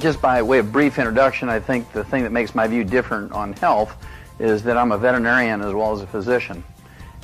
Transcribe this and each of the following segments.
Just by way of brief introduction, I think the thing that makes my view different on health is that I'm a veterinarian as well as a physician.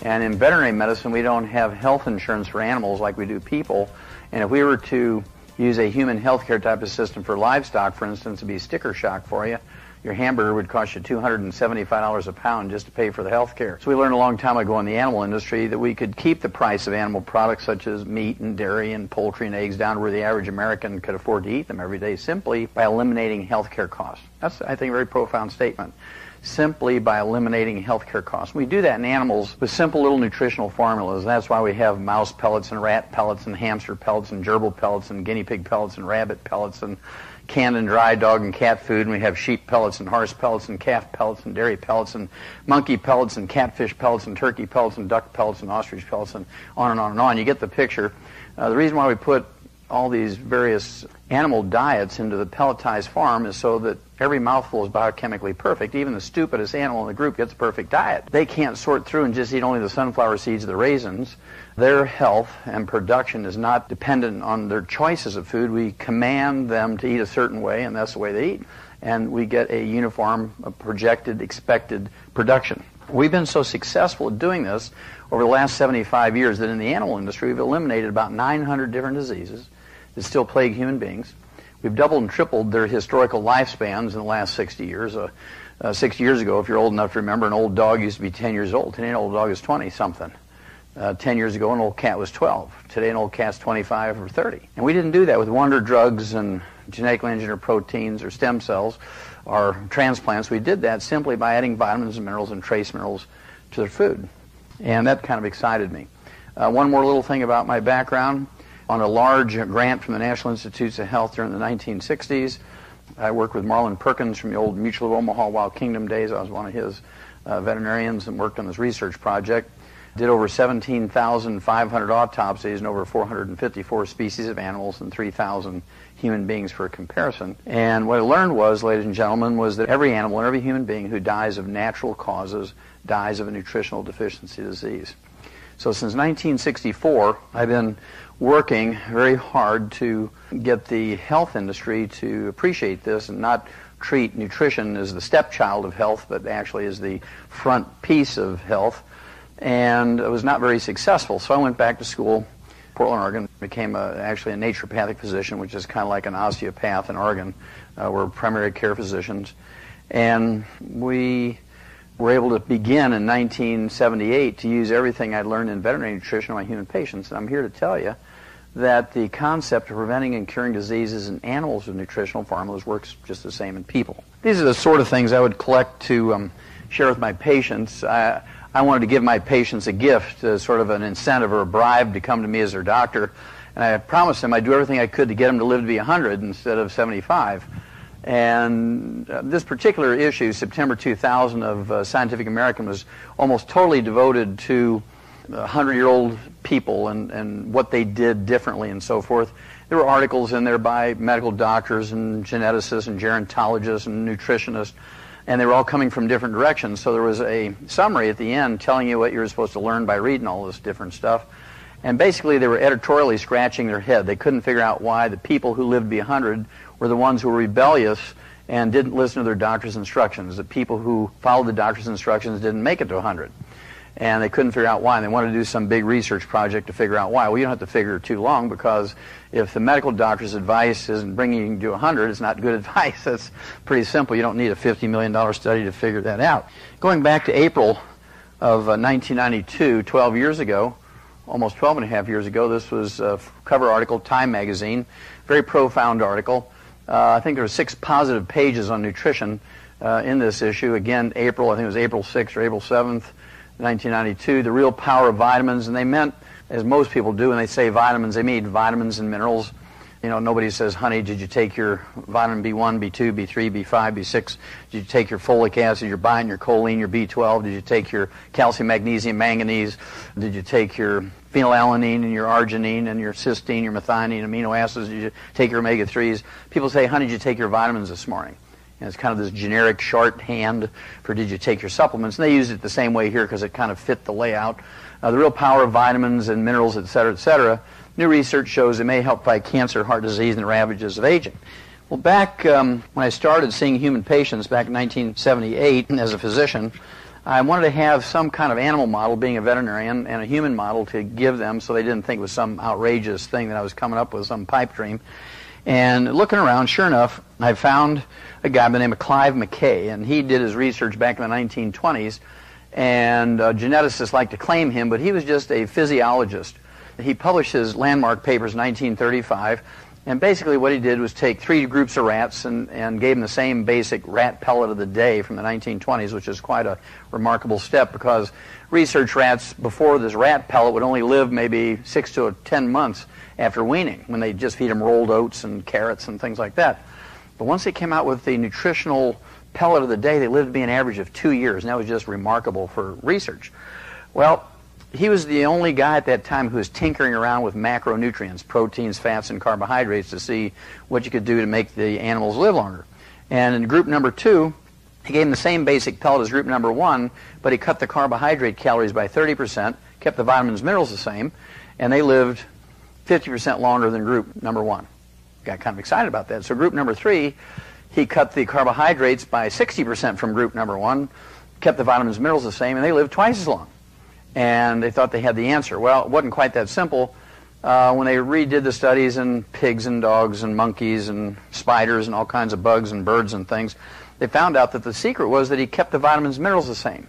And in veterinary medicine, we don't have health insurance for animals like we do people. And if we were to use a human healthcare type of system for livestock, for instance, it'd be sticker shock for you. Your hamburger would cost you $275 a pound just to pay for the health care. So we learned a long time ago in the animal industry that we could keep the price of animal products such as meat and dairy and poultry and eggs down to where the average American could afford to eat them every day simply by eliminating health care costs. That's, I think, a very profound statement. Simply by eliminating health care costs. We do that in animals with simple little nutritional formulas. That's why we have mouse pellets and rat pellets and hamster pellets and gerbil pellets and guinea pig pellets and rabbit pellets and canned and dry dog and cat food, and we have sheep pellets and horse pellets and calf pellets and dairy pellets and monkey pellets and catfish pellets and turkey pellets and duck pellets and ostrich pellets and on and on and on. You get the picture. The reason why we put all these various animal diets into the pelletized farm is so that every mouthful is biochemically perfect. Even the stupidest animal in the group gets a perfect diet. They can't sort through and just eat only the sunflower seeds or the raisins. Their health and production is not dependent on their choices of food. We command them to eat a certain way, and that's the way they eat. And we get a uniform, projected, expected production. We've been so successful at doing this over the last 75 years that in the animal industry we've eliminated about 900 different diseases that still plague human beings. We've doubled and tripled their historical lifespans in the last 60 years. 60 years ago, if you're old enough to remember, an old dog used to be 10 years old. Today an old dog is 20-something. 10 years ago, an old cat was 12. Today an old cat's 25 or 30. And we didn't do that with wonder drugs and genetically engineered proteins or stem cells or transplants. We did that simply by adding vitamins and minerals and trace minerals to their food. And that kind of excited me. One more little thing about my background. On a large grant from the National Institutes of Health during the 1960s, I worked with Marlon Perkins from the old Mutual of Omaha Wild Kingdom days. I was one of his veterinarians and worked on this research project. Did over 17,500 autopsies and over 454 species of animals and 3,000 human beings for a comparison. And what I learned was, ladies and gentlemen, was that every animal and every human being who dies of natural causes dies of a nutritional deficiency disease. So since 1964, I've been working very hard to get the health industry to appreciate this and not treat nutrition as the stepchild of health, but actually as the front piece of health. And it was not very successful. So I went back to school, Portland, Oregon, became actually a naturopathic physician, which is kind of like an osteopath in Oregon. We're primary care physicians. And we were able to begin in 1978 to use everything I'd learned in veterinary nutrition on my human patients. And I'm here to tell you that the concept of preventing and curing diseases in animals with nutritional formulas works just the same in people. These are the sort of things I would collect to share with my patients. I wanted to give my patients a gift, sort of an incentive or a bribe to come to me as their doctor. And I promised them I'd do everything I could to get them to live to be 100 instead of 75. And this particular issue, September 2000 of Scientific American, was almost totally devoted to 100-year-old people and what they did differently and so forth. There were articles in there by medical doctors and geneticists and gerontologists and nutritionists, and they were all coming from different directions. So there was a summary at the end telling you what you were supposed to learn by reading all this different stuff. And basically they were editorially scratching their head. They couldn't figure out why the people who lived to be 100 were the ones who were rebellious and didn't listen to their doctor's instructions. The people who followed the doctor's instructions didn't make it to 100. And they couldn't figure out why, and they wanted to do some big research project to figure out why. Well, you don't have to figure too long, because if the medical doctor's advice isn't bringing you to 100, it's not good advice. That's pretty simple. You don't need a $50 million study to figure that out. Going back to April of 1992, 12 years ago, almost 12 and a half years ago, this was a cover article, Time magazine, very profound article. I think there were 6 positive pages on nutrition in this issue. Again, April, I think it was April 6th or April 7th, 1992, the real power of vitamins. And they meant, as most people do when they say vitamins, they mean vitamins and minerals. You know, nobody says, honey, did you take your vitamin B1, B2, B3, B5, B6? Did you take your folic acid, your biotin, your choline, your B12? Did you take your calcium, magnesium, manganese? Did you take your phenylalanine and your arginine and your cysteine, your methionine, amino acids? Did you take your omega-3s? People say, honey, did you take your vitamins this morning? And it's kind of this generic shorthand for did you take your supplements. And they used it the same way here because it kind of fit the layout. The real power of vitamins and minerals, et cetera, et cetera. New research shows it may help fight cancer, heart disease, and the ravages of aging. Well, back when I started seeing human patients back in 1978 as a physician, I wanted to have some kind of animal model, being a veterinarian, and a human model to give them so they didn't think it was some outrageous thing that I was coming up with, some pipe dream. And looking around, sure enough, I found a guy by the name of Clive McKay, and he did his research back in the 1920s, and geneticists like to claim him, but he was just a physiologist. He published his landmark papers in 1935, and basically what he did was take 3 groups of rats and gave them the same basic rat pellet of the day from the 1920s, which is quite a remarkable step because research rats before this rat pellet would only live maybe 6 to 10 months after weaning, when they just feed them rolled oats and carrots and things like that. But once they came out with the nutritional pellet of the day, they lived to be an average of 2 years, and that was just remarkable for research. Well, he was the only guy at that time who was tinkering around with macronutrients, proteins, fats, and carbohydrates to see what you could do to make the animals live longer. And in group number 2, he gave them the same basic pellet as group number 1, but he cut the carbohydrate calories by 30%, kept the vitamins and minerals the same, and they lived 50% longer than group number 1. Got kind of excited about that. So group number 3, he cut the carbohydrates by 60% from group number 1, kept the vitamins and minerals the same, and they lived twice as long. And they thought they had the answer. Well, it wasn't quite that simple. When they redid the studies in pigs and dogs and monkeys and spiders and all kinds of bugs and birds and things, they found out that the secret was that he kept the vitamins and minerals the same.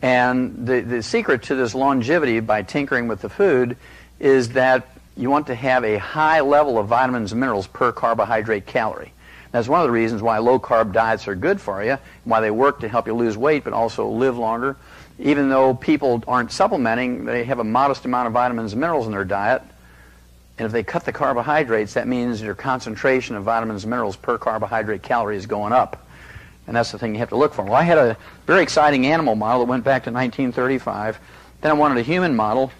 And the secret to this longevity by tinkering with the food is that you want to have a high level of vitamins and minerals per carbohydrate calorie. That's one of the reasons why low-carb diets are good for you, why they work to help you lose weight but also live longer. Even though people aren't supplementing, they have a modest amount of vitamins and minerals in their diet. And if they cut the carbohydrates, that means their concentration of vitamins and minerals per carbohydrate calorie is going up. And that's the thing you have to look for. Well, I had a very exciting animal model that went back to 1935. Then I wanted a human model.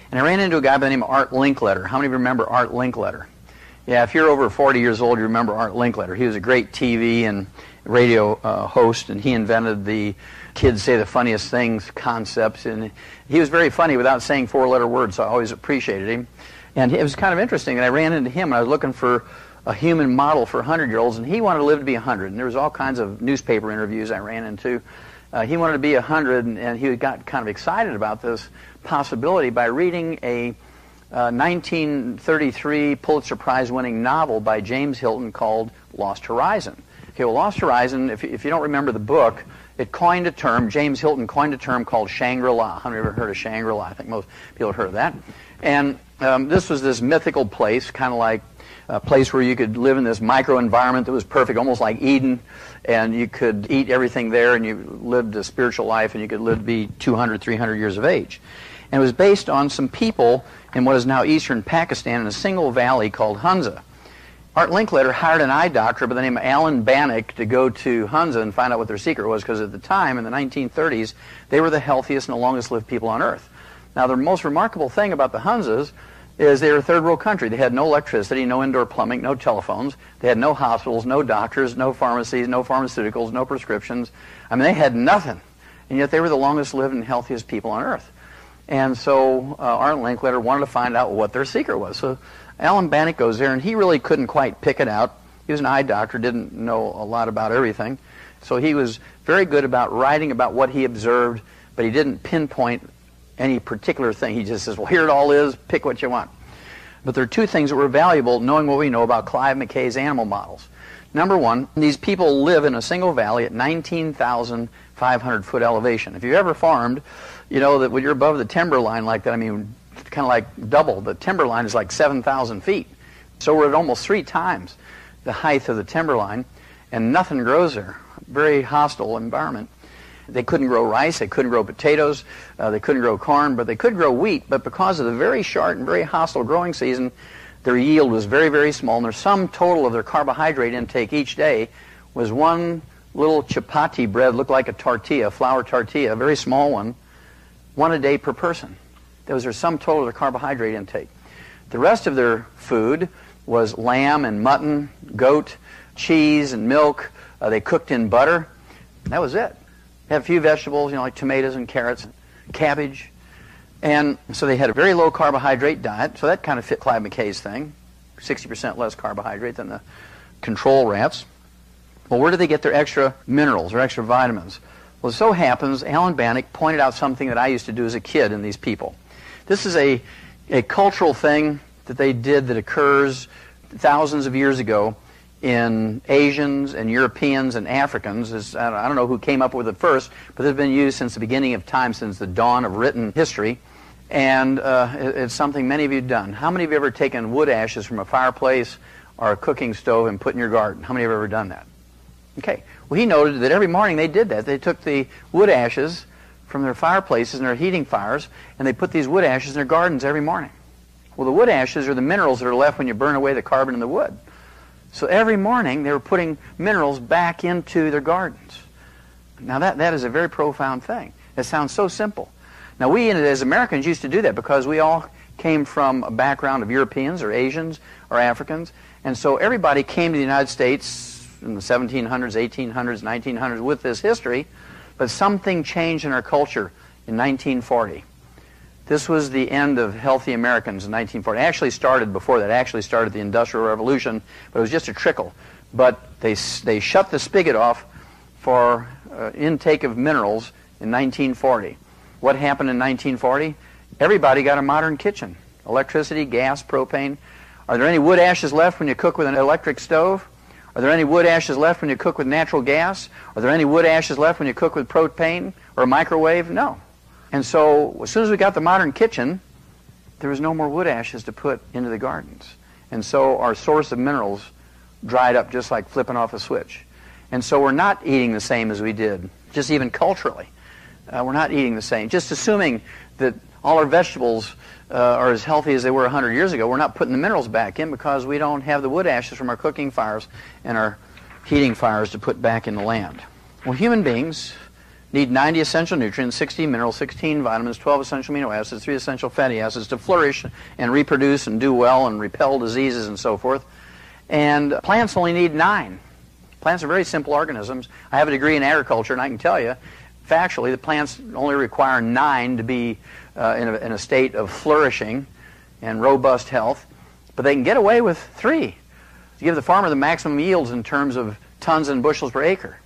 And I ran into a guy by the name of Art Linkletter. How many of you remember Art Linkletter? Yeah, if you're over 40 years old, you remember Art Linkletter. He was a great TV and radio host, and he invented the kids say the funniest things concepts, and he was very funny without saying 4-letter words, so I always appreciated him. And it was kind of interesting, and I ran into him, and I was looking for a human model for 100-year-olds, and he wanted to live to be 100, and there was all kinds of newspaper interviews I ran into. He wanted to be 100, and he got kind of excited about this possibility by reading a 1933 Pulitzer Prize-winning novel by James Hilton called Lost Horizon. Okay, well, Lost Horizon, if you don't remember the book, it coined a term, James Hilton coined a term called Shangri-La. How many have ever heard of Shangri-La? I think most people have heard of that. And this was this mythical place, kind of like a place where you could live in this microenvironment that was perfect, almost like Eden, and you could eat everything there, and you lived a spiritual life, and you could live to be 200, 300 years of age. And it was based on some people in what is now eastern Pakistan in a single valley called Hunza. Art Linkletter hired an eye doctor by the name of Alan Bannock to go to Hunza and find out what their secret was, because at the time, in the 1930s, they were the healthiest and the longest-lived people on Earth. Now, the most remarkable thing about the Hunzas is they were a third-world country. They had no electricity, no indoor plumbing, no telephones. They had no hospitals, no doctors, no pharmacies, no pharmaceuticals, no prescriptions. I mean, they had nothing, and yet they were the longest-lived and healthiest people on Earth. And so Art Linkletter wanted to find out what their secret was. So Alan Bannock goes there, and he really couldn't quite pick it out. He was an eye doctor, didn't know a lot about everything. So he was very good about writing about what he observed, but he didn't pinpoint any particular thing. He just says, well, here it all is, pick what you want. But there are 2 things that were valuable, knowing what we know about Clive McKay's animal models. Number 1, these people live in a single valley at 19,500-foot elevation. If you've ever farmed, you know that when you're above the timber line like that, I mean, kind of like double. The timber line is like 7,000 feet. So we're at almost 3 times the height of the timber line, and nothing grows there. Very hostile environment. They couldn't grow rice, they couldn't grow potatoes, they couldn't grow corn, but they could grow wheat. But because of the very short and very hostile growing season, their yield was very, very small, and their sum total of their carbohydrate intake each day was 1 little chapati bread, looked like a tortilla, flour tortilla, a very small one, 1 a day per person. That was their sum total of their carbohydrate intake. The rest of their food was lamb and mutton, goat, cheese and milk. They cooked in butter. That was it. They had a few vegetables, you know, like tomatoes and carrots, and cabbage. And so they had a very low carbohydrate diet. So that kind of fit Clive McKay's thing, 60% less carbohydrate than the control rats. Well, where do they get their extra minerals or extra vitamins? Well, it so happens Alan Bannock pointed out something that I used to do as a kid in these people. This is a cultural thing that they did that occurs thousands of years ago in Asians and Europeans and Africans. I don't know who came up with it first, but it's been used since the beginning of time, since the dawn of written history. And it's something many of you have done. How many of you have ever taken wood ashes from a fireplace or a cooking stove and put in your garden? How many have ever done that? Okay. Well, he noted that every morning they did that. They took the wood ashes from their fireplaces and their heating fires, and they put these wood ashes in their gardens every morning. Well, the wood ashes are the minerals that are left when you burn away the carbon in the wood. So every morning they were putting minerals back into their gardens. Now that is a very profound thing. It sounds so simple. Now we as Americans used to do that because we all came from a background of Europeans or Asians or Africans, and so everybody came to the United States in the 1700s, 1800s, 1900s with this history, but something changed in our culture in 1940. This was the end of healthy Americans in 1940. It actually started before that. It actually started the Industrial Revolution, but it was just a trickle. But they shut the spigot off for intake of minerals in 1940. What happened in 1940? Everybody got a modern kitchen. Electricity, gas, propane. Are there any wood ashes left when you cook with an electric stove? Are there any wood ashes left when you cook with natural gas? Are there any wood ashes left when you cook with propane or a microwave? No. And so as soon as we got the modern kitchen, there was no more wood ashes to put into the gardens. And so our source of minerals dried up just like flipping off a switch. And so we're not eating the same as we did, just even culturally. We're not eating the same. Just assuming that all our vegetables are as healthy as they were 100 years ago, we're not putting the minerals back in because we don't have the wood ashes from our cooking fires and our heating fires to put back in the land. Well, human beings need 90 essential nutrients, 16 minerals, 16 vitamins, 12 essential amino acids, 3 essential fatty acids to flourish and reproduce and do well and repel diseases and so forth. And plants only need 9. Plants are very simple organisms. I have a degree in agriculture, and I can tell you, factually, the plants only require 9 to be in a state of flourishing and robust health, but they can get away with 3 to give the farmer the maximum yields in terms of tons and bushels per acre.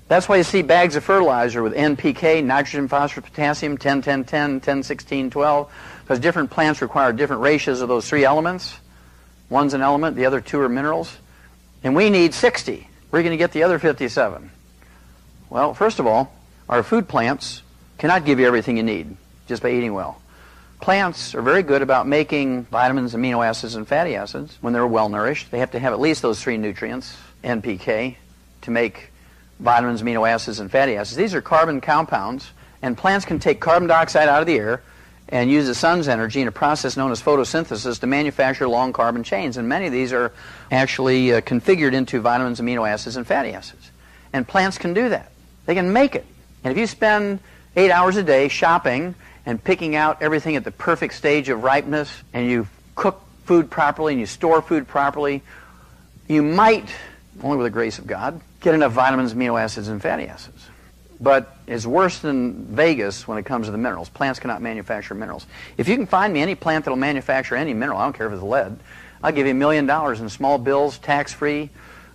That's why you see bags of fertilizer with NPK, nitrogen, phosphorus, potassium, 10, 10, 10, 10, 16, 12, because different plants require different ratios of those 3 elements. One's an element, the other 2 are minerals. And we need 60. Where are you going to get the other 57? Well, first of all, our food plants cannot give you everything you need just by eating well. Plants are very good about making vitamins, amino acids, and fatty acids when they're well nourished. They have to have at least those 3 nutrients, NPK, to make vitamins, amino acids, and fatty acids. These are carbon compounds, and plants can take carbon dioxide out of the air and use the sun's energy in a process known as photosynthesis to manufacture long carbon chains. And many of these are actually configured into vitamins, amino acids, and fatty acids. And plants can do that. They can make it. And if you spend 8 hours a day shopping and picking out everything at the perfect stage of ripeness, and you cook food properly and you store food properly, you might, only with the grace of God, get enough vitamins, amino acids, and fatty acids. But it's worse than Vegas when it comes to the minerals. Plants cannot manufacture minerals. If you can find me any plant that will manufacture any mineral, I don't care if it's lead, I'll give you $1 million in small bills, tax-free,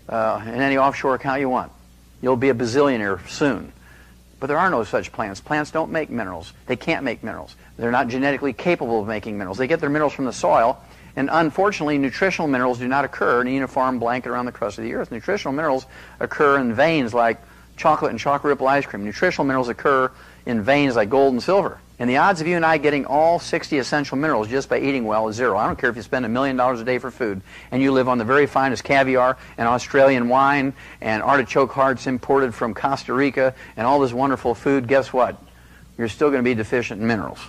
in any offshore account you want. You'll be a bazillionaire soon. But there are no such plants. Plants don't make minerals. They can't make minerals. They're not genetically capable of making minerals. They get their minerals from the soil, and unfortunately, nutritional minerals do not occur in a uniform blanket around the crust of the earth. Nutritional minerals occur in veins like chocolate and chocolate ripple ice cream. Nutritional minerals occur in veins like gold and silver. And the odds of you and I getting all 60 essential minerals just by eating well is 0. I don't care if you spend $1 million a day for food and you live on the very finest caviar and Australian wine and artichoke hearts imported from Costa Rica and all this wonderful food. Guess what? You're still going to be deficient in minerals.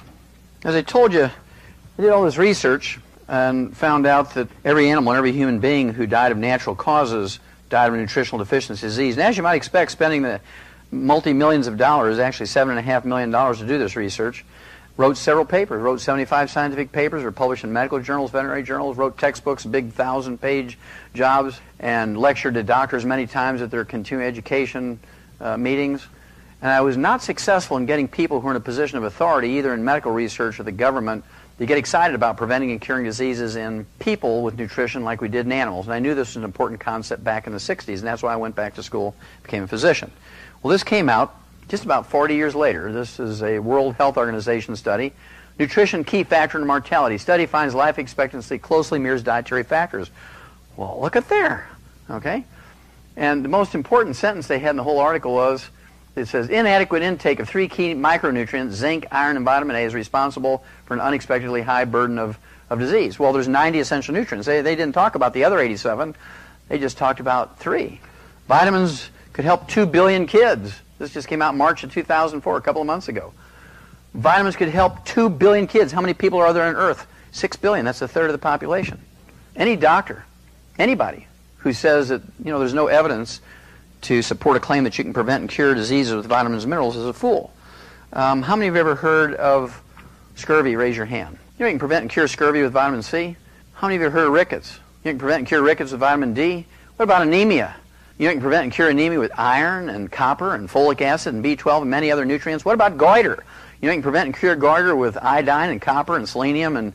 As I told you, I did all this research and found out that every animal and every human being who died of natural causes died of a nutritional deficiency disease. And as you might expect, spending the multi-millions of dollars, actually $7.5 million to do this research, wrote several papers, wrote 75 scientific papers, were published in medical journals, veterinary journals, wrote textbooks, big 1,000-page jobs, and lectured to doctors many times at their continuing education meetings. And I was not successful in getting people who are in a position of authority, either in medical research or the government, They get excited about preventing and curing diseases in people with nutrition like we did in animals. And I knew this was an important concept back in the 60s, and that's why I went back to school, became a physician. Well, this came out just about 40 years later. This is a World Health Organization study. Nutrition, key factor in mortality. Study finds life expectancy closely mirrors dietary factors. Well, look at there, okay? And the most important sentence they had in the whole article was, it says, inadequate intake of 3 key micronutrients, zinc, iron, and vitamin A, is responsible for an unexpectedly high burden of disease. Well, there's 90 essential nutrients. They didn't talk about the other 87. They just talked about 3. Vitamins could help 2 billion kids. This just came out in March of 2004, a couple of months ago. Vitamins could help 2 billion kids. How many people are there on Earth? 6 billion. That's a third of the population. Any doctor, anybody who says that, there's no evidence to support a claim that you can prevent and cure diseases with vitamins and minerals is a fool. How many of you have ever heard of scurvy? Raise your hand. You can prevent and cure scurvy with vitamin C. How many of you have heard of rickets? You can prevent and cure rickets with vitamin D. What about anemia? You can prevent and cure anemia with iron and copper and folic acid and B12 and many other nutrients. What about goiter? You can prevent and cure goiter with iodine and copper and selenium and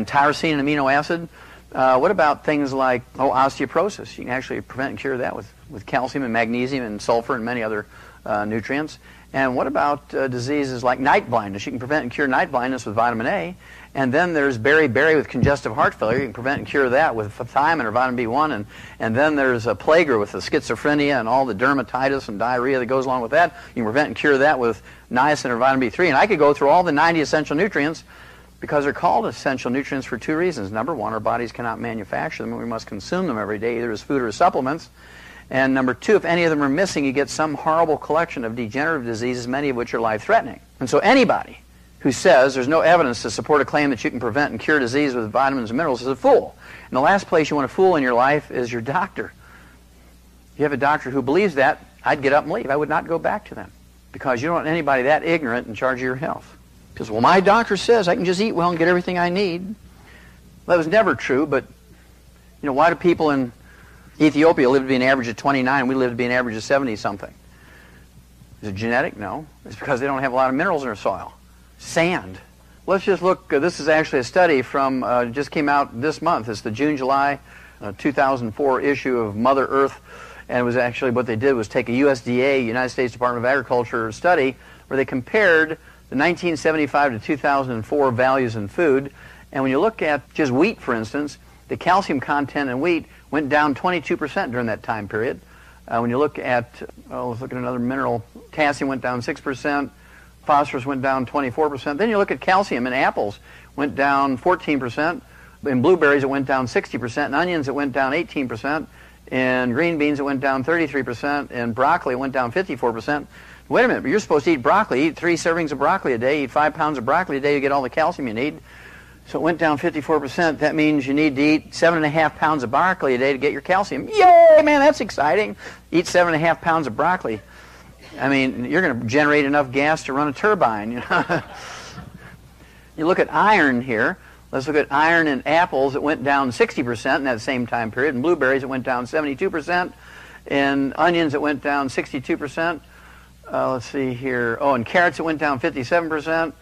tyrosine and amino acid. What about things like osteoporosis? You can actually prevent and cure that with calcium and magnesium and sulfur and many other nutrients. And what about diseases like night blindness? You can prevent and cure night blindness with vitamin A. And then there's beriberi with congestive heart failure. You can prevent and cure that with thiamine or vitamin B1. And then there's a plague with the schizophrenia and all the dermatitis and diarrhea that goes along with that. You can prevent and cure that with niacin or vitamin B3. And I could go through all the 90 essential nutrients, because they're called essential nutrients for 2 reasons. Number one, our bodies cannot manufacture them, and we must consume them every day, either as food or as supplements. And number 2, if any of them are missing, you get some horrible collection of degenerative diseases, many of which are life-threatening. And so anybody who says there's no evidence to support a claim that you can prevent and cure disease with vitamins and minerals is a fool. And the last place you want to fool in your life is your doctor. If you have a doctor who believes that, I'd get up and leave. I would not go back to them, because you don't want anybody that ignorant in charge of your health. Because, well, my doctor says I can just eat well and get everything I need. Well, that was never true, but, why do people in Ethiopia live to be an average of 29 and we live to be an average of 70-something? Is it genetic? No. It's because they don't have a lot of minerals in their soil. Sand. Let's just look. This is actually a study from, just came out this month. It's the June-July 2004 issue of Mother Earth. And it was actually, what they did was take a USDA, United States Department of Agriculture study, where they compared the 1975 to 2004 values in food. And when you look at just wheat, for instance, the calcium content in wheat went down 22% during that time period. When you look at, let's look at another mineral, potassium went down 6%, phosphorus went down 24%. Then you look at calcium in apples, went down 14%. In blueberries, it went down 60%. In onions, it went down 18%. In green beans, it went down 33%. In broccoli, it went down 54%. Wait a minute, but you're supposed to eat broccoli. Eat 3 servings of broccoli a day. Eat 5 pounds of broccoli a day. You get all the calcium you need. So it went down 54%. That means you need to eat 7.5 pounds of broccoli a day to get your calcium. Yay, man, that's exciting. Eat 7.5 pounds of broccoli. I mean, you're going to generate enough gas to run a turbine. You look at iron here. Let's look at iron in apples. It went down 60% in that same time period. In blueberries, it went down 72%. In onions, it went down 62%. Let's see here. Oh, in carrots, it went down 57%.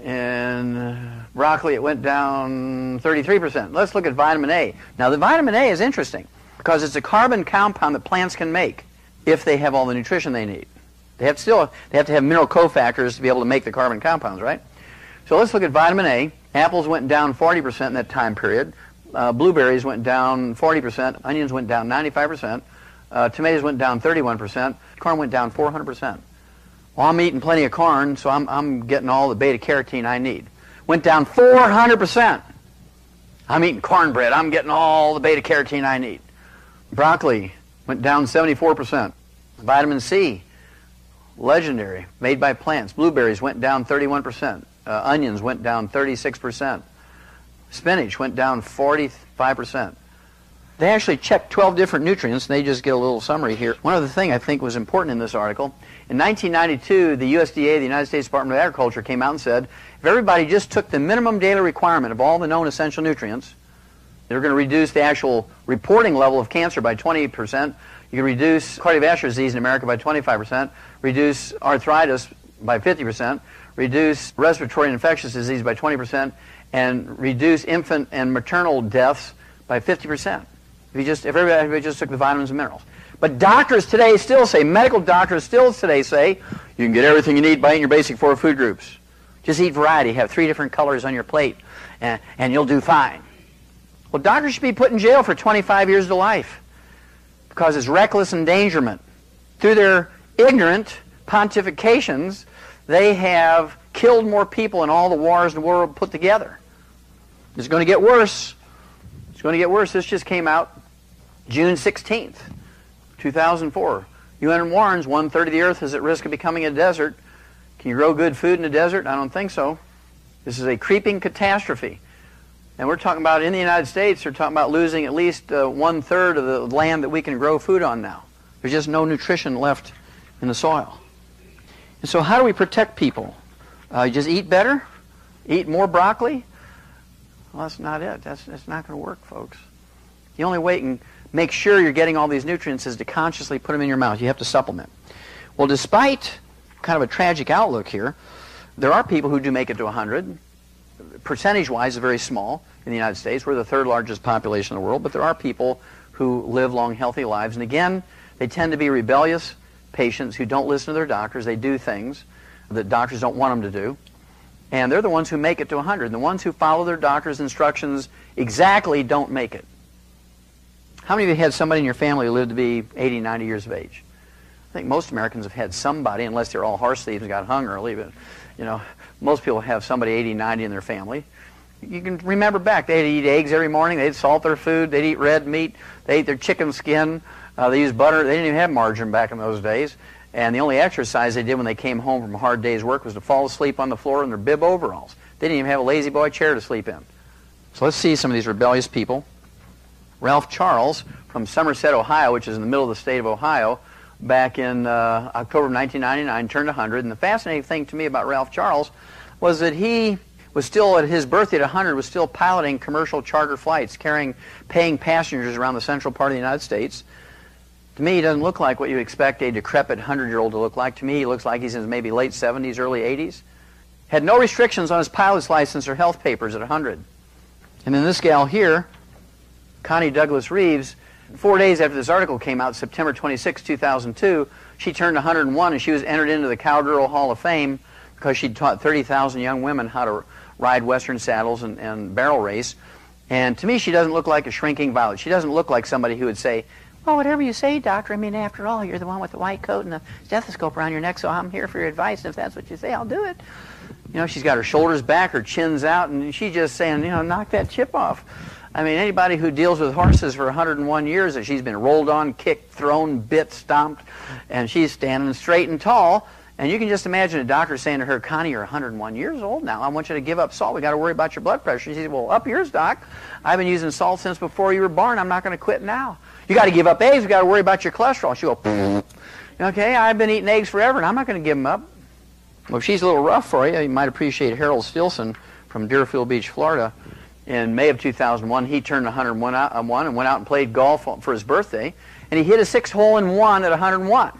In broccoli, it went down 33%. Let's look at vitamin A. Now, the vitamin A is interesting because it's a carbon compound that plants can make if they have all the nutrition they need. They have to have mineral cofactors to be able to make the carbon compounds, right? So let's look at vitamin A. Apples went down 40% in that time period. Blueberries went down 40%. Onions went down 95%. Tomatoes went down 31%. Corn went down 400%. Well, I'm eating plenty of corn, so I'm getting all the beta-carotene I need. Went down 400%. I'm eating cornbread. I'm getting all the beta-carotene I need. Broccoli went down 74%. Vitamin C, legendary, made by plants. Blueberries went down 31%. Onions went down 36%. Spinach went down 45%. They actually checked 12 different nutrients, and they just get a little summary here. One other thing I think was important in this article, in 1992, the USDA, the United States Department of Agriculture, came out and said, if everybody just took the minimum daily requirement of all the known essential nutrients, they were going to reduce the actual reporting level of cancer by 20%. You can reduce cardiovascular disease in America by 25%, reduce arthritis by 50%, reduce respiratory and infectious disease by 20%, and reduce infant and maternal deaths by 50%. If everybody just took the vitamins and minerals. But doctors today still say, medical doctors still today say, you can get everything you need by eating your basic 4 food groups. Just eat variety, have 3 different colors on your plate, and you'll do fine. Well, doctors should be put in jail for 25 years to life because it's reckless endangerment. Through their ignorant pontifications, they have killed more people in all the wars in the world put together. It's going to get worse. It's going to get worse. This just came out June 16th, 2004. UN warns 1/3 of the earth is at risk of becoming a desert. Can you grow good food in a desert? I don't think so. This is a creeping catastrophe. And we're talking about, in the United States, they're talking about losing at least 1/3 of the land that we can grow food on now. There's just no nutrition left in the soil. And so how do we protect people? Just eat better? Eat more broccoli? Well, that's not it. That's not going to work, folks. The only way you can make sure you're getting all these nutrients is to consciously put them in your mouth. You have to supplement. Well, despite kind of a tragic outlook here, there are people who do make it to 100. Percentage-wise, it's very small in the United States. We're the 3rd largest population in the world, but there are people who live long, healthy lives. And again, they tend to be rebellious patients who don't listen to their doctors. They do things that doctors don't want them to do. And they're the ones who make it to 100. And the ones who follow their doctor's instructions exactly don't make it. How many of you had somebody in your family who lived to be 80, 90 years of age? I think most Americans have had somebody, unless they're all horse thieves and got hung early, but most people have somebody 80, 90 in their family. You can remember back, they'd eat eggs every morning, they'd salt their food, they'd eat red meat, they ate their chicken skin, they used butter, they didn't even have margarine back in those days. And the only exercise they did when they came home from a hard day's work was to fall asleep on the floor in their bib overalls. They didn't even have a lazy boy chair to sleep in. So let's see some of these rebellious people. Ralph Charles from Somerset, Ohio, which is in the middle of the state of Ohio, back in October of 1999, turned 100. And the fascinating thing to me about Ralph Charles was that he was still, at his birthday at 100, was still piloting commercial charter flights, paying passengers around the central part of the United States. To me, he doesn't look like what you expect a decrepit 100-year-old to look like. To me, he looks like he's in his maybe late 70s, early 80s. Had no restrictions on his pilot's license or health papers at 100. And then this gal here, Connie Douglas Reeves, 4 days after this article came out, September 26, 2002, she turned 101 and she was entered into the Cowgirl Hall of Fame because she'd taught 30,000 young women how to ride Western saddles and barrel race. And to me, she doesn't look like a shrinking violet. She doesn't look like somebody who would say, well, whatever you say, doctor, I mean, after all, you're the one with the white coat and the stethoscope around your neck, so I'm here for your advice, and if that's what you say, I'll do it. She's got her shoulders back, her chin's out, and she's just saying, knock that chip off. I mean, anybody who deals with horses for 101 years, that she's been rolled on, kicked, thrown, bit, stomped, and she's standing straight and tall. And you can just imagine a doctor saying to her, Connie, you're 101 years old now. I want you to give up salt. We got to worry about your blood pressure. She said, well, up yours, doc. I've been using salt since before you were born. I'm not going to quit now. You got to give up eggs. We got to worry about your cholesterol. She'll go, okay, I've been eating eggs forever, and I'm not going to give them up. Well, if she's a little rough for you, you might appreciate Harold Stilson from Deerfield Beach, Florida. In May of 2001, he turned 101 and went out and played golf for his birthday, and he hit a 6-hole-in-one at 101.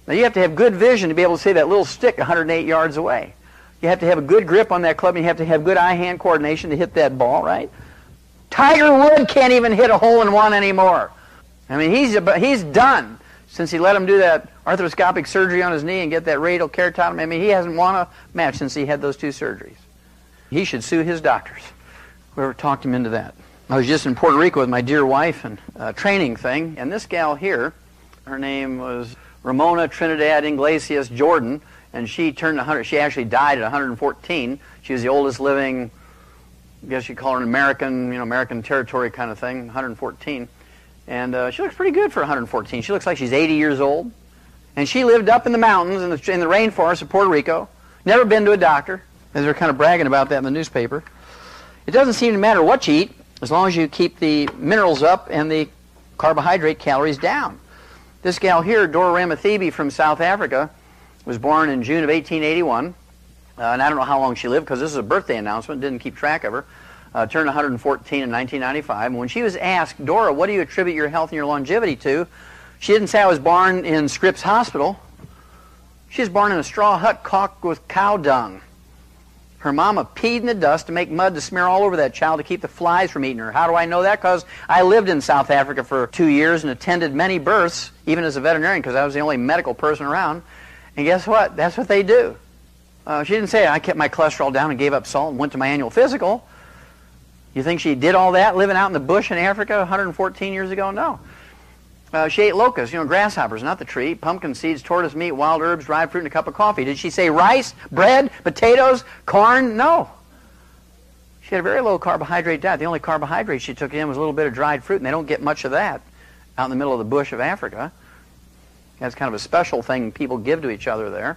Now, you have to have good vision to be able to see that little stick 108 yards away. You have to have a good grip on that club, and you have to have good eye-hand coordination to hit that ball, right? Tiger Woods can't even hit a hole-in-one anymore. I mean, he's done since he let him do that arthroscopic surgery on his knee and get that radial keratotomy. I mean, he hasn't won a match since he had those 2 surgeries. He should sue his doctors, whoever talked him into that. I was just in Puerto Rico with my dear wife and a training thing, and this gal here, her name was Ramona Trinidad Iglesias Jordan, and she turned 100. She actually died at 114. She was the oldest living, I guess you'd call her an American, American territory kind of thing, 114. And she looks pretty good for 114. She looks like she's 80 years old. And she lived up in the mountains in the rainforest of Puerto Rico. Never been to a doctor. And they're kind of bragging about that in the newspaper. It doesn't seem to matter what you eat as long as you keep the minerals up and the carbohydrate calories down. This gal here, Dora Ramathebe from South Africa, was born in June of 1881. And I don't know how long she lived because this is a birthday announcement. Didn't keep track of her. Turned 114 in 1995. And when she was asked, Dora, what do you attribute your health and your longevity to? She didn't say I was born in Scripps Hospital. She was born in a straw hut caulked with cow dung. Her mama peed in the dust to make mud to smear all over that child to keep the flies from eating her. How do I know that? Because I lived in South Africa for 2 years and attended many births, even as a veterinarian, because I was the only medical person around. And guess what? That's what they do. She didn't say, I kept my cholesterol down and gave up salt and went to my annual physical. You think she did all that living out in the bush in Africa 114 years ago? No. She ate locusts, grasshoppers, not the tree, pumpkin seeds, tortoise meat, wild herbs, dried fruit, and a cup of coffee. Did she say rice, bread, potatoes, corn? No. She had a very low carbohydrate diet. The only carbohydrate she took in was a little bit of dried fruit, and they don't get much of that out in the middle of the bush of Africa. That's kind of a special thing people give to each other there.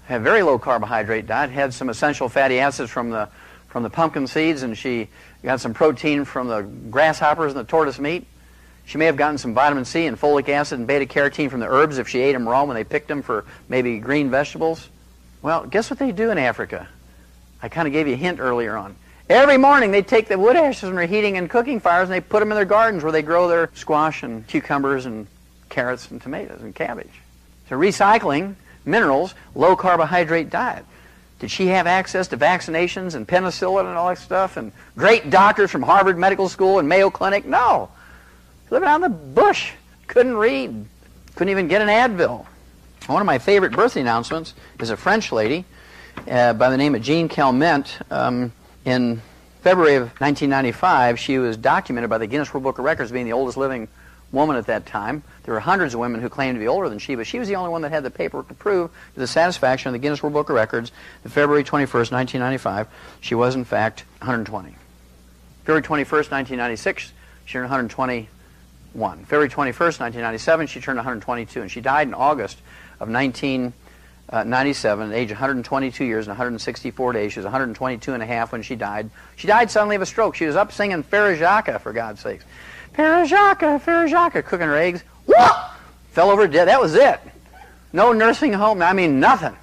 Had a very low carbohydrate diet, had some essential fatty acids from the pumpkin seeds, and she got some protein from the grasshoppers and the tortoise meat. She may have gotten some vitamin C and folic acid and beta-carotene from the herbs if she ate them raw when they picked them for maybe green vegetables. Well, guess what they do in Africa? I kind of gave you a hint earlier on. Every morning they take the wood ashes from their heating and cooking fires and they put them in their gardens where they grow their squash and cucumbers and carrots and tomatoes and cabbage. So recycling minerals, low carbohydrate diet. Did she have access to vaccinations and penicillin and all that stuff and great doctors from Harvard Medical School and Mayo Clinic? No. Living out in the bush. Couldn't read. Couldn't even get an Advil. One of my favorite birthday announcements is a French lady by the name of Jean Calment. In February of 1995, she was documented by the Guinness World Book of Records being the oldest living woman at that time. There were hundreds of women who claimed to be older than she, but she was the only one that had the paperwork to prove to the satisfaction of the Guinness World Book of Records that February 21st, 1995, she was in fact 120. February 21st, 1996, she turned 121. February 21st, 1997, she turned 122, and she died in August of 1997 at the age of 122 years and 164 days. She was 122 and a half when she died. She died suddenly of a stroke. She was up singing Farajaka, for God's sakes. Farajaka, Farajaka, cooking her eggs. Whoa! Fell over dead. That was it. No nursing home. I mean, nothing.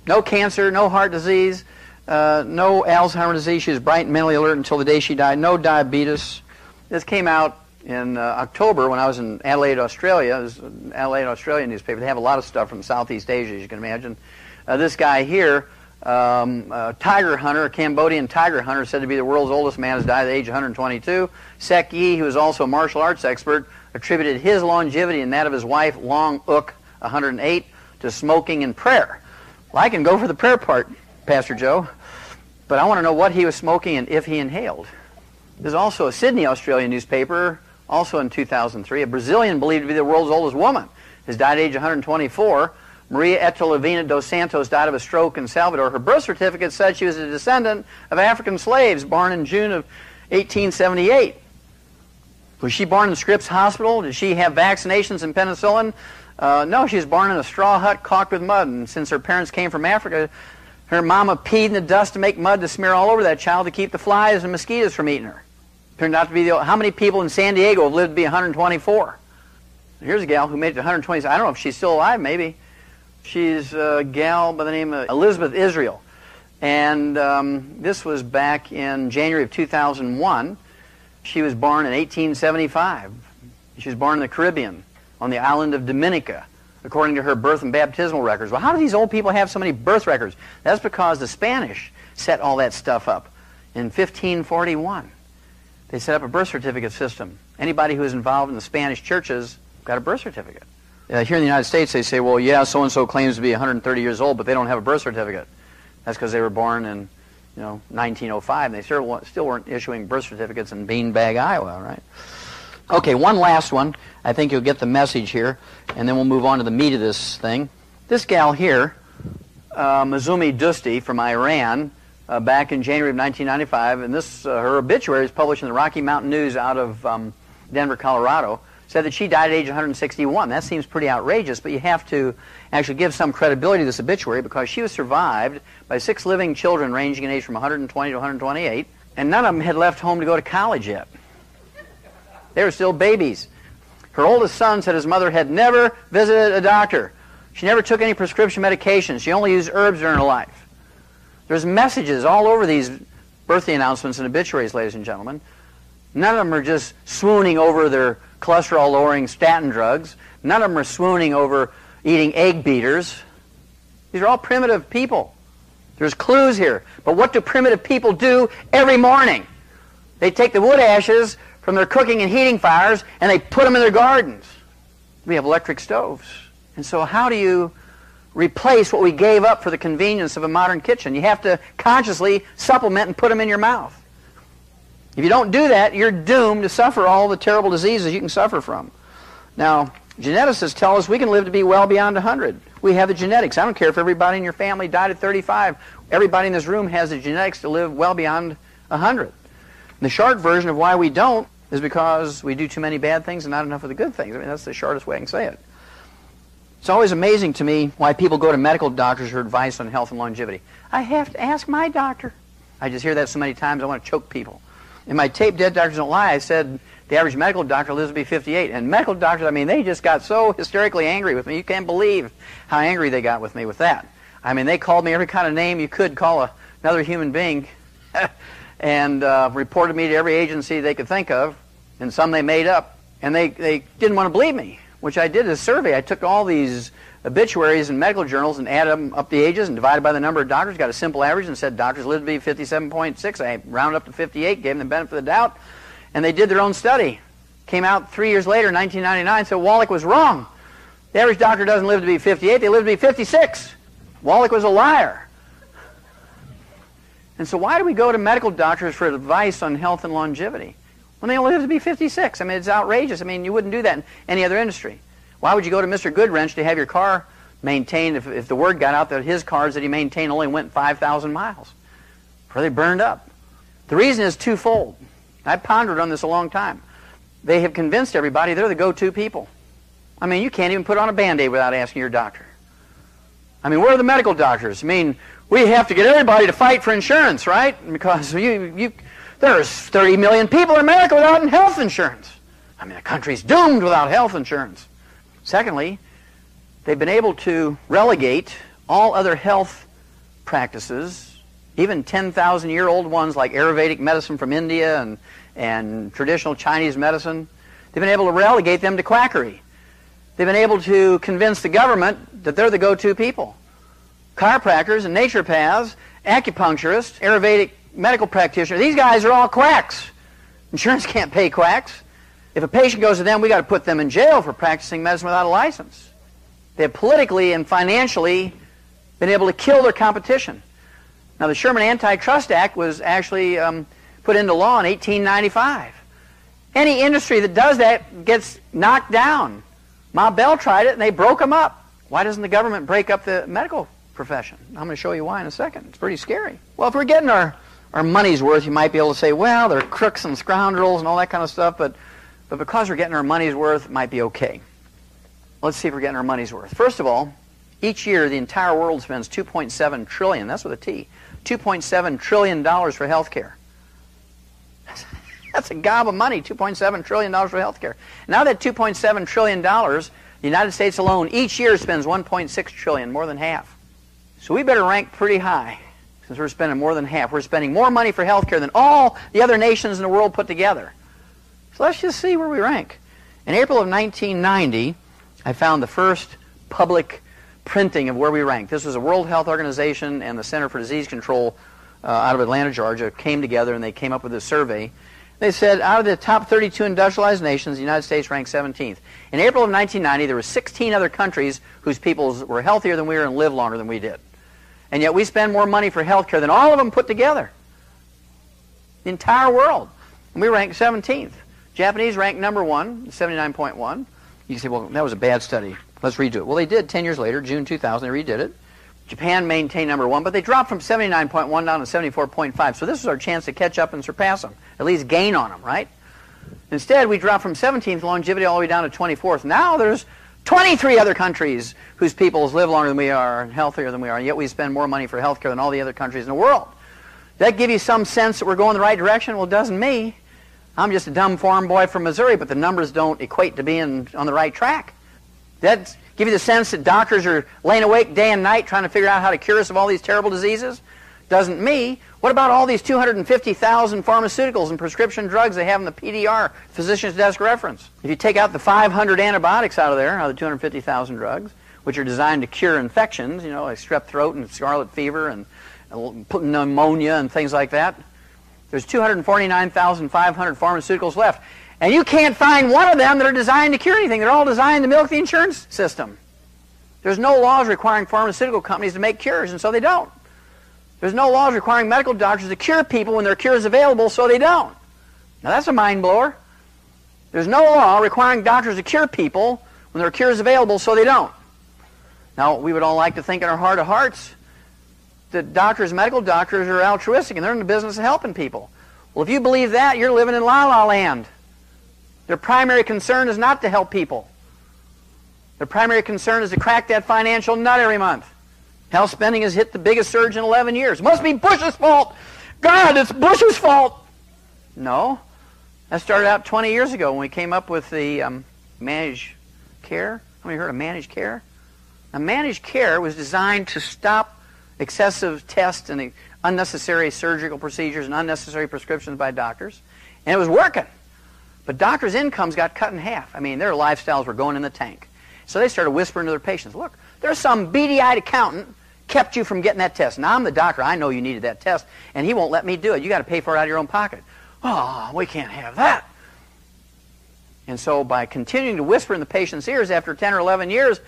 No cancer, no heart disease, no Alzheimer's disease. She was bright and mentally alert until the day she died. No diabetes. This came out in October when I was in Adelaide, Australia. It was an Adelaide, Australia newspaper. They have a lot of stuff from Southeast Asia, as you can imagine. This guy here, a tiger hunter, a Cambodian tiger hunter, said to be the world's oldest man, has died at the age of 122. Sek Yi, who was also a martial arts expert, attributed his longevity and that of his wife, Long Uk, 108, to smoking and prayer. Well, I can go for the prayer part, Pastor Joe, but I want to know what he was smoking and if he inhaled. There's also a Sydney, Australian newspaper, also in 2003, a Brazilian believed to be the world's oldest woman, has died at the age of 124. Maria Etelvina dos Santos died of a stroke in Salvador. Her birth certificate said she was a descendant of African slaves born in June of 1878. Was she born in Scripps Hospital? Did she have vaccinations and penicillin? No, she was born in a straw hut caulked with mud, and since her parents came from Africa, her mama peed in the dust to make mud to smear all over that child to keep the flies and mosquitoes from eating her. Turned out to be how many people in San Diego have lived to be 124? Here's a gal who made it to 120. I don't know if she's still alive, maybe. She's a gal by the name of Elizabeth Israel. And this was back in January of 2001. She was born in 1875. She was born in the Caribbean, on the island of Dominica, according to her birth and baptismal records. Well, how do these old people have so many birth records? That's because the Spanish set all that stuff up in 1541. They set up a birth certificate system. Anybody who was involved in the Spanish churches got a birth certificate. Here in the United States, they say, well, yeah, so-and-so claims to be 130 years old, but they don't have a birth certificate. That's because they were born in, 1905, and they still weren't issuing birth certificates in Beanbag, Iowa, right? Okay, one last one. I think you'll get the message here, and then we'll move on to the meat of this thing. This gal here, Mazumi Dusti from Iran, back in January of 1995, and this her obituary is published in the Rocky Mountain News out of Denver, Colorado, said that she died at age 161. That seems pretty outrageous, but you have to actually give some credibility to this obituary because she was survived by 6 living children ranging in age from 120 to 128, and none of them had left home to go to college yet. They were still babies. Her oldest son said his mother had never visited a doctor. She never took any prescription medications. She only used herbs during her life. There's messages all over these birthday announcements and obituaries, ladies and gentlemen. None of them are just swooning over their cholesterol-lowering statin drugs. None of them are swooning over, eating egg beaters. These are all primitive people. There's clues here. But what do primitive people do every morning? They take the wood ashes from their cooking and heating fires and they put them in their gardens. We have electric stoves. And so how do you replace what we gave up for the convenience of a modern kitchen? You have to consciously supplement and put them in your mouth. If you don't do that, you're doomed to suffer all the terrible diseases you can suffer from. Now, geneticists tell us we can live to be well beyond 100. We have the genetics. I don't care if everybody in your family died at 35. Everybody in this room has the genetics to live well beyond 100. The short version of why we don't is because we do too many bad things and not enough of the good things. I mean, that's the shortest way I can say it. It's always amazing to me why people go to medical doctors for advice on health and longevity. I have to ask my doctor. I just hear that so many times I want to choke people. In my tape, Dead Doctors Don't Lie, I said the average medical doctor lives to be 58. And medical doctors, I mean, they just got so hysterically angry with me. You can't believe how angry they got with me with that. I mean, they called me every kind of name you could call another human being and reported me to every agency they could think of, and some they made up. And they didn't want to believe me, which I did a survey. I took all these obituaries in medical journals and added them up the ages and divided by the number of doctors, got a simple average and said doctors live to be 57.6. I rounded up to 58, gave them the benefit of the doubt, and they did their own study. Came out 3 years later, 1999, so Wallach was wrong. The average doctor doesn't live to be 58, they live to be 56. Wallach was a liar. And so why do we go to medical doctors for advice on health and longevity when they only live to be 56? I mean, it's outrageous. I mean, you wouldn't do that in any other industry. Why would you go to Mr. Goodwrench to have your car maintained if the word got out that his cars that he maintained only went 5,000 miles before they burned up? The reason is twofold. I pondered on this a long time. They have convinced everybody they're the go-to people. I mean, you can't even put on a Band-Aid without asking your doctor. I mean, where are the medical doctors? I mean, we have to get everybody to fight for insurance, right? Because there's 30 million people in America without health insurance. I mean, the country's doomed without health insurance. Secondly, they've been able to relegate all other health practices, even 10,000-year-old ones like Ayurvedic medicine from India and traditional Chinese medicine. They've been able to relegate them to quackery. They've been able to convince the government that they're the go-to people. Chiropractors and naturopaths, acupuncturists, Ayurvedic medical practitioners, these guys are all quacks. Insurance can't pay quacks. If a patient goes to them, we got to put them in jail for practicing medicine without a license. They have politically and financially been able to kill their competition. Now, the Sherman Antitrust Act was actually put into law in 1895. Any industry that does that gets knocked down. Ma Bell tried it, and they broke them up. Why doesn't the government break up the medical profession? I'm going to show you why in a second. It's pretty scary. Well, if we're getting our money's worth, you might be able to say, well, they're crooks and scoundrels and all that kind of stuff, but because we're getting our money's worth, it might be okay. Let's see if we're getting our money's worth. First of all, each year the entire world spends $2.7 trillion, that's with a T, $2.7 trillion for health care. That's a gob of money, $2.7 trillion for health care. Now that $2.7 trillion, the United States alone each year spends $1.6 trillion, more than half. So we better rank pretty high since we're spending more than half. We're spending more money for health care than all the other nations in the world put together. So let's just see where we rank. In April of 1990, I found the first public printing of where we rank. This was a World Health Organization and the Center for Disease Control out of Atlanta, Georgia, came together and they came up with a survey. They said out of the top 32 industrialized nations, the United States ranked 17th. In April of 1990, there were 16 other countries whose peoples were healthier than we were and lived longer than we did. And yet we spend more money for health care than all of them put together. The entire world. And we ranked 17th. Japanese ranked number 1, 79.1. You can say, well, that was a bad study. Let's redo it. Well, they did 10 years later, June 2000, they redid it. Japan maintained number 1, but they dropped from 79.1 down to 74.5. So this was our chance to catch up and surpass them, at least gain on them, right? Instead, we dropped from 17th longevity all the way down to 24th. Now there's 23 other countries whose peoples live longer than we are and healthier than we are, and yet we spend more money for health care than all the other countries in the world. Does that give you some sense that we're going the right direction? Well, it doesn't me. I'm just a dumb farm boy from Missouri, but the numbers don't equate to being on the right track. That give you the sense that doctors are laying awake day and night trying to figure out how to cure us of all these terrible diseases? Doesn't me. What about all these 250,000 pharmaceuticals and prescription drugs they have in the PDR, Physician's Desk Reference? If you take out the 500 antibiotics out of there, out of the 250,000 drugs, which are designed to cure infections, you know, like strep throat and scarlet fever and pneumonia and things like that. There's 249,500 pharmaceuticals left. And you can't find one of them that are designed to cure anything. They're all designed to milk the insurance system. There's no laws requiring pharmaceutical companies to make cures, and so they don't. There's no laws requiring medical doctors to cure people when their cure is available, so they don't. Now that's a mind blower. There's no law requiring doctors to cure people when their cure is available, so they don't. Now, we would all like to think in our heart of hearts that doctors, medical doctors, are altruistic and they're in the business of helping people. Well, if you believe that, you're living in la-la land. Their primary concern is not to help people. Their primary concern is to crack that financial nut every month. Health spending has hit the biggest surge in 11 years. It must be Bush's fault. God, it's Bush's fault. No. That started out 20 years ago when we came up with the managed care. How many heard of managed care? Now, managed care was designed to stop excessive tests and unnecessary surgical procedures and unnecessary prescriptions by doctors. And it was working. But doctors' incomes got cut in half. I mean, their lifestyles were going in the tank. So they started whispering to their patients, look, there's some beady-eyed accountant kept you from getting that test. Now, I'm the doctor. I know you needed that test, and he won't let me do it. You got to pay for it out of your own pocket. Oh, we can't have that. And so by continuing to whisper in the patient's ears after 10 or 11 years,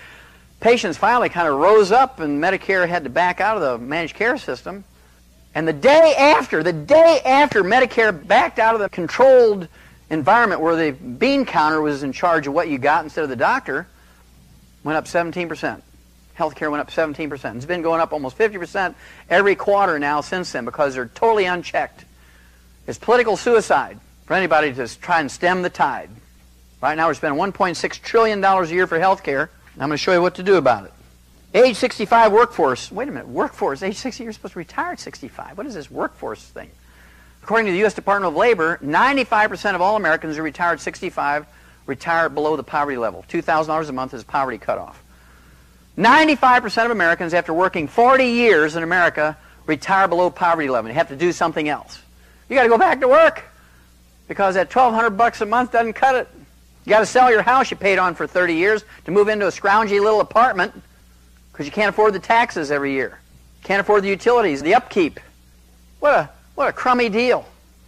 patients finally kind of rose up and Medicare had to back out of the managed care system. And the day after Medicare backed out of the controlled environment where the bean counter was in charge of what you got instead of the doctor, went up 17%. Healthcare went up 17%. It's been going up almost 50% every quarter now since then because they're totally unchecked. It's political suicide for anybody to try and stem the tide. Right now we're spending $1.6 trillion a year for health care. I'm going to show you what to do about it. Age 65 workforce. Wait a minute, workforce. Age 60, you're supposed to retire at 65. What is this workforce thing? According to the U.S. Department of Labor, 95% of all Americans who retire at 65 retire below the poverty level. $2,000 a month is poverty cutoff. 95% of Americans, after working 40 years in America, retire below poverty level. You have to do something else. You got to go back to work because that $1,200 a month doesn't cut it. You got to sell your house you paid on for 30 years to move into a scroungy little apartment because you can't afford the taxes every year. Can't afford the utilities, the upkeep. What a crummy deal.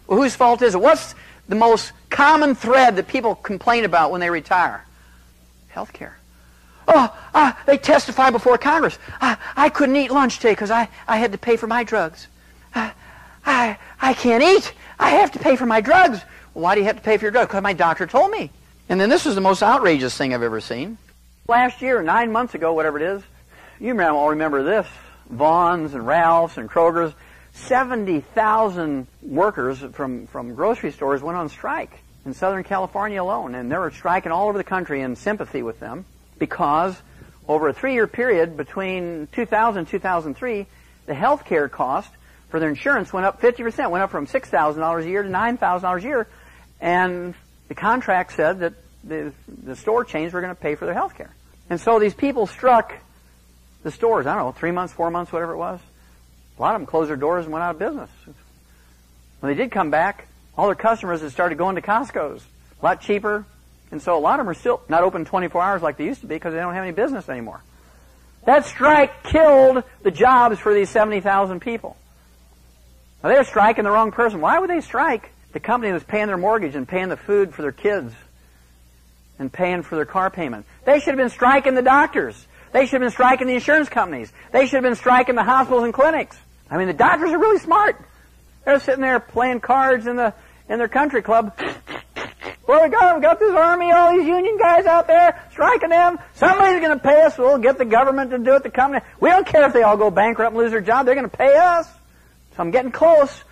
Well, whose fault is it? What's the most common thread that people complain about when they retire? Healthcare. Oh, they testify before Congress. I couldn't eat lunch today because I had to pay for my drugs. I can't eat. I have to pay for my drugs. Well, why do you have to pay for your drugs? Because my doctor told me. And then this is the most outrageous thing I've ever seen. Last year, 9 months ago, whatever it is, you all remember this, Vaughn's and Ralph's and Kroger's, 70,000 workers from grocery stores went on strike in Southern California alone. And they were striking all over the country in sympathy with them because over a 3-year period between 2000 and 2003, the health care cost for their insurance went up 50%, went up from $6,000 a year to $9,000 a year. And the contract said that the store chains were going to pay for their health care. And so these people struck the stores, I don't know, 3 months, 4 months, whatever it was. A lot of them closed their doors and went out of business. When they did come back, all their customers had started going to Costco's. A lot cheaper. And so a lot of them are still not open 24 hours like they used to be because they don't have any business anymore. That strike killed the jobs for these 70,000 people. Now, they're striking the wrong person. Why would they strike? The company was paying their mortgage and paying the food for their kids and paying for their car payment. They should have been striking the doctors. They should have been striking the insurance companies. They should have been striking the hospitals and clinics. I mean, the doctors are really smart. They're sitting there playing cards in their country club. Well, we got this army, all these union guys out there striking them. Somebody's going to pay us. We'll get the government to do it, the company. We don't care if they all go bankrupt and lose their job. They're going to pay us. So I'm getting close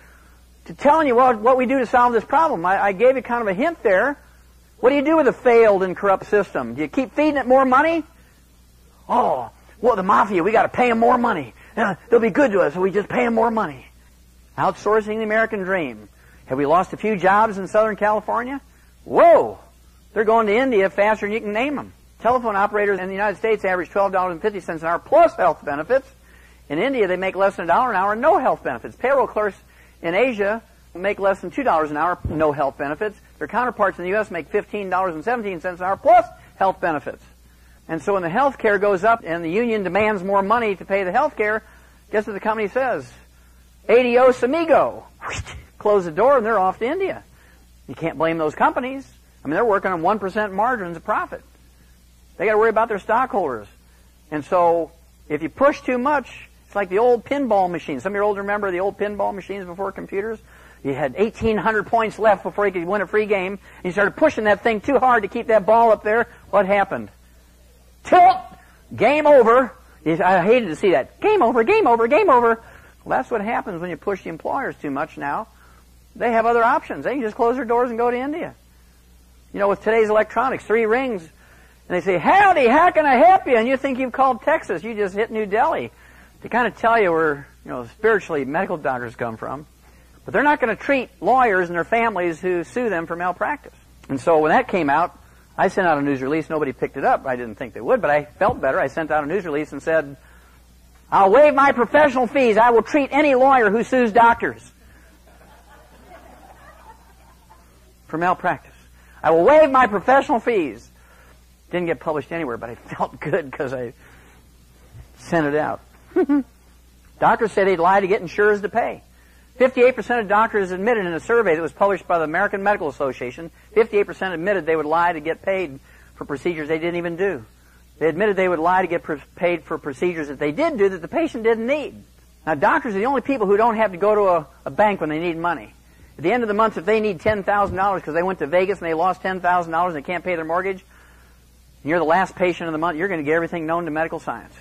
to telling you what we do to solve this problem. I gave you kind of a hint there. What do you do with a failed and corrupt system? Do you keep feeding it more money? Oh, well, the mafia, we got to pay them more money. They'll be good to us, so we just pay them more money. Outsourcing the American dream. Have we lost a few jobs in Southern California? Whoa! They're going to India faster than you can name them. Telephone operators in the United States average $12.50 an hour plus health benefits. In India, they make less than $1 an hour and no health benefits. Payroll clerks in Asia make less than $2 an hour, no health benefits. Their counterparts in the U.S. make $15.17 an hour plus health benefits. And so when the health care goes up and the union demands more money to pay the health care, guess what the company says? Adios, amigo. Close the door and they're off to India. You can't blame those companies. I mean, they're working on 1% margins of profit. They got to worry about their stockholders. And so if you push too much, it's like the old pinball machines. Some of you old remember the old pinball machines before computers? You had 1,800 points left before you could win a free game. And you started pushing that thing too hard to keep that ball up there. What happened? Tilt! Game over. I hated to see that. Game over, game over, game over. Well, that's what happens when you push the employers too much now. They have other options. They can just close their doors and go to India. You know, with today's electronics, 3 rings, and they say, howdy, how can I help you? And you think you've called Texas. You just hit New Delhi. They kind of tell you where, spiritually medical doctors come from. But they're not going to treat lawyers and their families who sue them for malpractice. And so when that came out, I sent out a news release. Nobody picked it up. I didn't think they would, but I felt better. I sent out a news release and said, I'll waive my professional fees. I will treat any lawyer who sues doctors for malpractice. I will waive my professional fees. Didn't get published anywhere, but I felt good because I sent it out. Doctors say they'd lie to get insurers to pay. 58% of doctors admitted in a survey that was published by the American Medical Association, 58% admitted they would lie to get paid for procedures they didn't even do. They admitted they would lie to get paid for procedures that they did do that the patient didn't need. Now, doctors are the only people who don't have to go to a bank when they need money. At the end of the month, if they need $10,000 because they went to Vegas and they lost $10,000 and they can't pay their mortgage, and you're the last patient of the month, you're going to get everything known to medical science.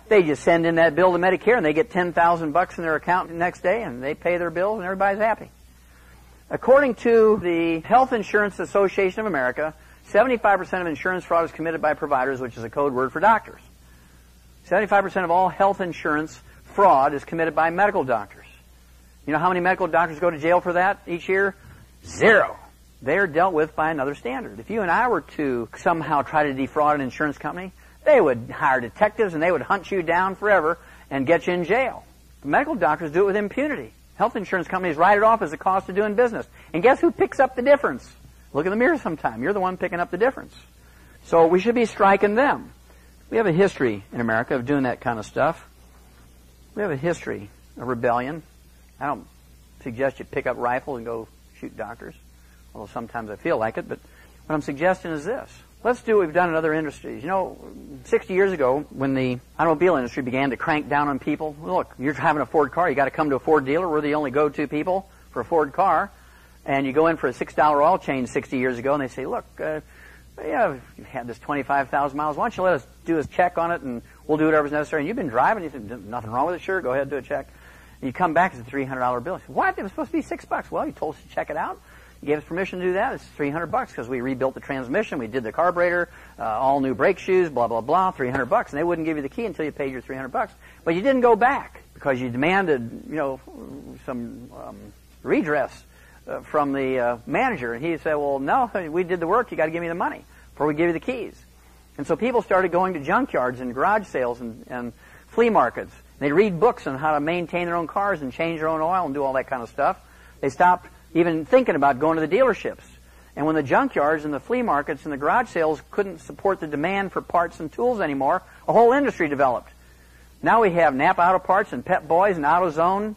They just send in that bill to Medicare and they get $10,000 in their account the next day and they pay their bills and everybody's happy. According to the Health Insurance Association of America, 75% of insurance fraud is committed by providers, which is a code word for doctors. 75% of all health insurance fraud is committed by medical doctors. You know how many medical doctors go to jail for that each year? 0. They are dealt with by another standard. If you and I were to somehow try to defraud an insurance company, they would hire detectives and they would hunt you down forever and get you in jail. The medical doctors do it with impunity. Health insurance companies write it off as the cost of doing business. And guess who picks up the difference? Look in the mirror sometime. You're the one picking up the difference. So we should be striking them. We have a history in America of doing that kind of stuff. We have a history of rebellion. I don't suggest you pick up rifles and go shoot doctors, although sometimes I feel like it. But what I'm suggesting is this. Let's do what we've done in other industries. 60 years ago, when the automobile industry began to crank down on people, look, you're driving a Ford car, you got to come to a Ford dealer. We're the only go-to people for a Ford car. And you go in for a $6 oil change 60 years ago, and they say, look, you've had this 25,000 miles. Why don't you let us do a check on it, and we'll do whatever's necessary. And you've been driving. You said, nothing wrong with it? Sure, go ahead, do a check. And you come back, it's a $300 bill. You say, what? It was supposed to be $6. Well, you told us to check it out. You gave us permission to do that. It's $300 because we rebuilt the transmission, we did the carburetor, all new brake shoes, blah, blah, blah, $300. And they wouldn't give you the key until you paid your $300. But you didn't go back because you demanded, some redress from the manager. And he said, well, no, we did the work. You got to give me the money before we give you the keys. And so people started going to junkyards and garage sales and flea markets. They'd read books on how to maintain their own cars and change their own oil and do all that kind of stuff. They stopped even thinking about going to the dealerships. And when the junkyards and the flea markets and the garage sales couldn't support the demand for parts and tools anymore, a whole industry developed. Now we have Napa Auto Parts and Pep Boys and AutoZone.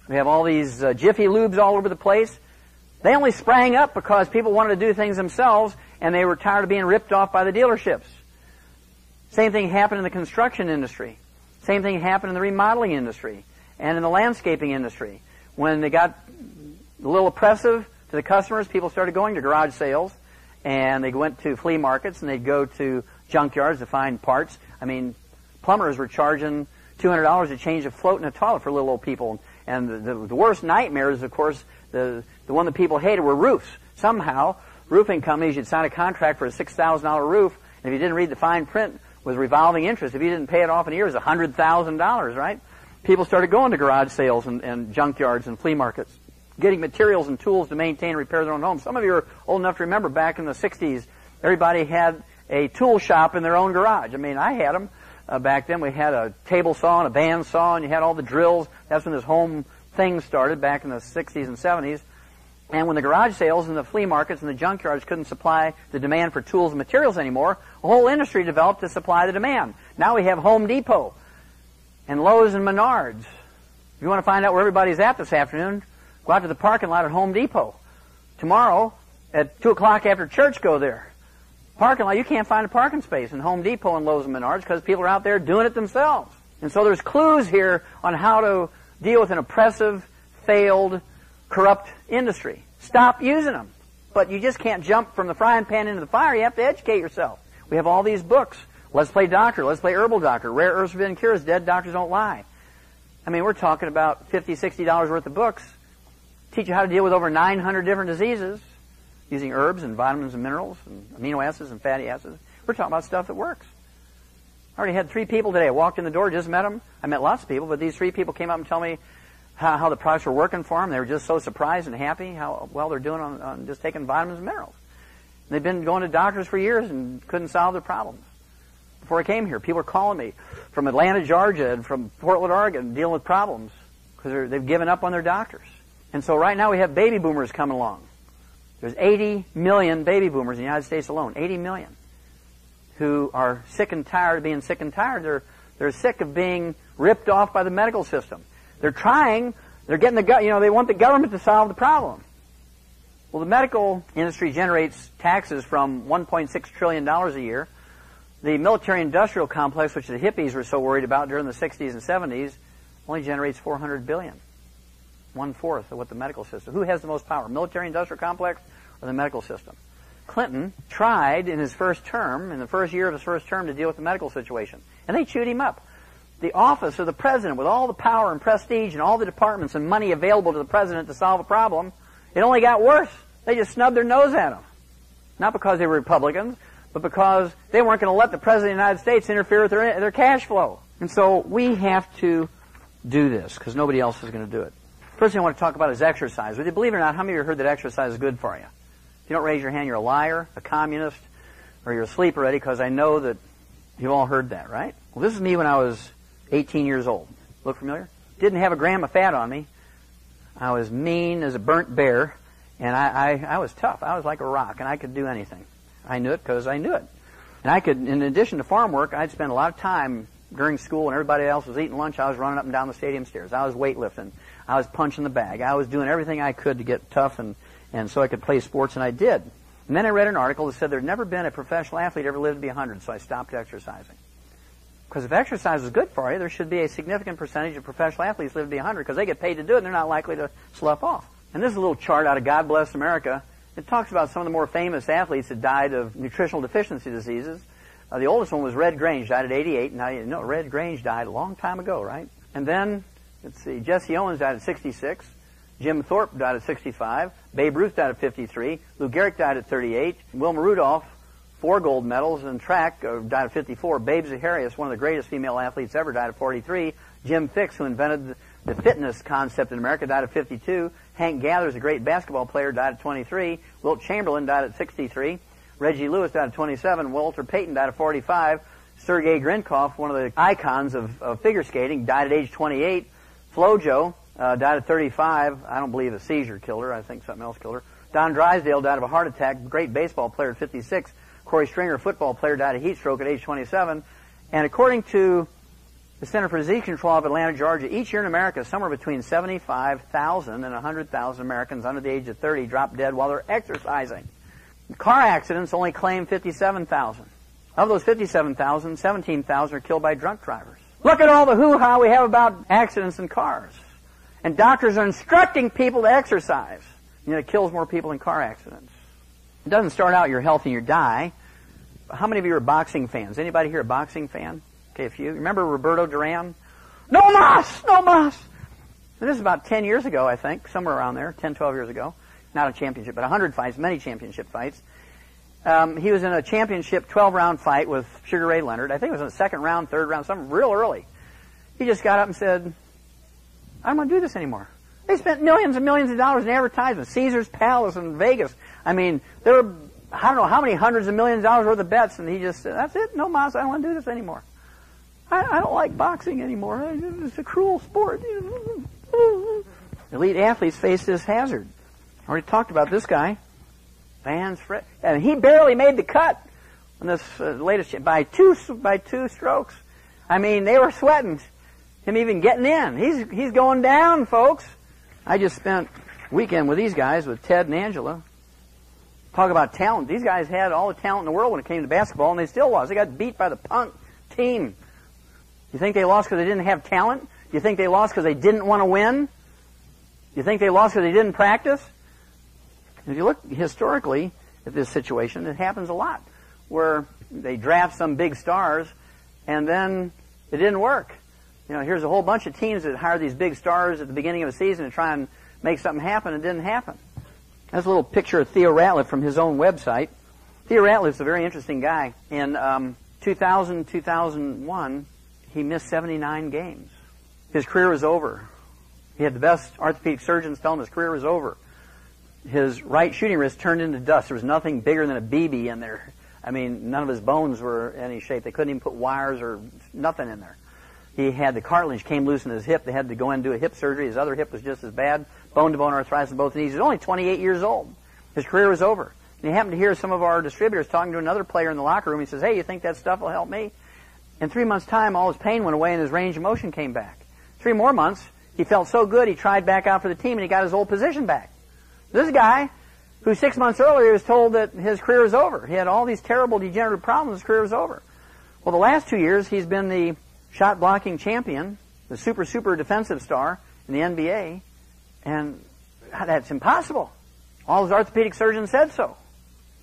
We have all these Jiffy Lubes all over the place. They only sprang up because people wanted to do things themselves and they were tired of being ripped off by the dealerships. Same thing happened in the construction industry. Same thing happened in the remodeling industry and in the landscaping industry. When they got a little oppressive to the customers, people started going to garage sales and they went to flea markets and they'd go to junkyards to find parts. I mean, plumbers were charging $200 to change a float in a toilet for little old people. And the worst nightmares, of course, the one that people hated were roofs. Somehow, roofing companies, you'd sign a contract for a $6,000 roof, and if you didn't read the fine print, with revolving interest, if you didn't pay it off in a year, it was $100,000, right? People started going to garage sales and junkyards and flea markets, getting materials and tools to maintain and repair their own homes. Some of you are old enough to remember back in the 60s, everybody had a tool shop in their own garage. I mean, I had them. Back then we had a table saw and a bandsaw and you had all the drills. That's when this home thing started back in the 60s and 70s. And when the garage sales and the flea markets and the junkyards couldn't supply the demand for tools and materials anymore, a whole industry developed to supply the demand. Now we have Home Depot and Lowe's and Menards. If you want to find out where everybody's at this afternoon, go out to the parking lot at Home Depot. Tomorrow, at 2 o'clock after church, go there. Parking lot, you can't find a parking space in Home Depot and Lowe's and Menards because people are out there doing it themselves. And so there's clues here on how to deal with an oppressive, failed, corrupt industry. Stop using them. But you just can't jump from the frying pan into the fire. You have to educate yourself. We have all these books. Let's Play Doctor, Let's Play Herbal Doctor, Rare Earths Forbidden Cures, Dead Doctors Don't Lie. I mean, we're talking about $50, $60 worth of books. Teach you how to deal with over 900 different diseases using herbs and vitamins and minerals and amino acids and fatty acids. We're talking about stuff that works. I already had 3 people today. I walked in the door, just met them. I met lots of people, but these 3 people came up and told me how the products were working for them. They were just so surprised and happy how well they're doing on just taking vitamins and minerals. They've been going to doctors for years and couldn't solve their problems. Before I came here, people were calling me from Atlanta, Georgia, and from Portland, Oregon, dealing with problems because they've given up on their doctors. And so right now we have baby boomers coming along. There's 80 million baby boomers in the United States alone, 80 million, who are sick and tired of being sick and tired. They're sick of being ripped off by the medical system. They're getting they want the government to solve the problem. Well, the medical industry generates taxes from $1.6 trillion a year. The military-industrial complex, which the hippies were so worried about during the 60s and 70s, only generates $400 billion. 1/4 of what the medical system. Who has the most power, military-industrial complex or the medical system? Clinton tried in his first term, in the first year of his first term, to deal with the medical situation, and they chewed him up. The office of the president, with all the power and prestige and all the departments and money available to the president to solve a problem, it only got worse. They just snubbed their nose at him. Not because they were Republicans, but because they weren't going to let the President of the United States interfere with their cash flow. And so we have to do this, because nobody else is going to do it. First thing I want to talk about is exercise. Whether you believe it or not, how many of you heard that exercise is good for you? If you don't raise your hand, you're a liar, a communist, or you're asleep already, because I know that you've all heard that, right? Well, this is me when I was 18 years old. Look familiar? Didn't have a gram of fat on me. I was mean as a burnt bear, and I was tough. I was like a rock, and I could do anything. I knew it because I knew it. And I could, in addition to farm work, I'd spend a lot of time during school when everybody else was eating lunch. I was running up and down the stadium stairs. I was weightlifting. I was punching the bag. I was doing everything I could to get tough and so I could play sports, and I did. And then I read an article that said there'd never been a professional athlete ever lived to be 100, so I stopped exercising. Because if exercise is good for you, there should be a significant percentage of professional athletes live to be 100 because they get paid to do it and they're not likely to slough off. And this is a little chart out of God Bless America. It talks about some of the more famous athletes that died of nutritional deficiency diseases. The oldest one was Red Grange, died at 88. Now, you know, Red Grange died a long time ago, right? And then, let's see, Jesse Owens died at 66. Jim Thorpe died at 65. Babe Ruth died at 53. Lou Gehrig died at 38. Wilma Rudolph, 4 gold medals in track, died at 54. Babe Zaharias, one of the greatest female athletes ever, died at 43. Jim Fix, who invented the fitness concept in America, died at 52. Hank Gathers, a great basketball player, died at 23. Wilt Chamberlain died at 63. Reggie Lewis died at 27. Walter Payton died at 45. Sergei Grinkov, one of the icons of figure skating, died at age 28. Flojo died at 35. I don't believe a seizure killed her. I think something else killed her. Don Drysdale died of a heart attack. Great baseball player at 56. Corey Stringer, football player, died of heat stroke at age 27. And according to the Center for Disease Control of Atlanta, Georgia, each year in America, somewhere between 75,000 and 100,000 Americans under the age of 30 drop dead while they're exercising. Car accidents only claim 57,000. Of those 57,000, 17,000 are killed by drunk drivers. Look at all the hoo-ha we have about accidents in cars. And doctors are instructing people to exercise. You know, it kills more people than car accidents. It doesn't start out you're healthy, you die. How many of you are boxing fans? Anybody here a boxing fan? Okay, a few. Remember Roberto Duran? No mas! No mas! And this is about 10 years ago, I think, somewhere around there, 10, 12 years ago. Not a championship, but 100 fights, many championship fights. He was in a championship 12-round fight with Sugar Ray Leonard. I think it was in the second round, third round, something real early. He just got up and said, I don't want to do this anymore. They spent millions and millions of dollars in advertising. Caesar's Palace in Vegas. I mean, there were, I don't know how many hundreds of millions of dollars worth of bets, and he just said, that's it, no mas, I don't want to do this anymore. I don't like boxing anymore. It's a cruel sport. Elite athletes face this hazard. Already talked about this guy. And he barely made the cut on this latest by two strokes. I mean, they were sweating him even getting in. He's going down, folks. I just spent a weekend with these guys, with Ted and Angela. Talk about talent. These guys had all the talent in the world when it came to basketball, and they still lost. They got beat by the punk team. You think they lost because they didn't have talent? You think they lost because they didn't want to win? You think they lost because they didn't practice? If you look historically at this situation, it happens a lot, where they draft some big stars, and then it didn't work. You know, here's a whole bunch of teams that hire these big stars at the beginning of a season to try and make something happen, and it didn't happen. That's a little picture of Theo Ratliff from his own website. Theo Ratliff's a very interesting guy. In 2000, 2001, he missed 79 games. His career was over. He had the best orthopedic surgeons tell him his career was over. His right shooting wrist turned into dust. There was nothing bigger than a BB in there. I mean, none of his bones were in any shape. They couldn't even put wires or nothing in there. He had the cartilage came loose in his hip. They had to go in and do a hip surgery. His other hip was just as bad. Bone-to-bone arthritis in both knees. He was only 28 years old. His career was over. And he happened to hear some of our distributors talking to another player in the locker room. He says, "Hey, you think that stuff will help me?" In 3 months' time, all his pain went away and his range of motion came back. 3 more months, he felt so good, he tried back out for the team and he got his old position back. This guy, who 6 months earlier was told that his career was over. He had all these terrible degenerative problems, his career was over. Well, the last 2 years, he's been the shot blocking champion, the super defensive star in the NBA, and that's impossible. All his orthopedic surgeons said so.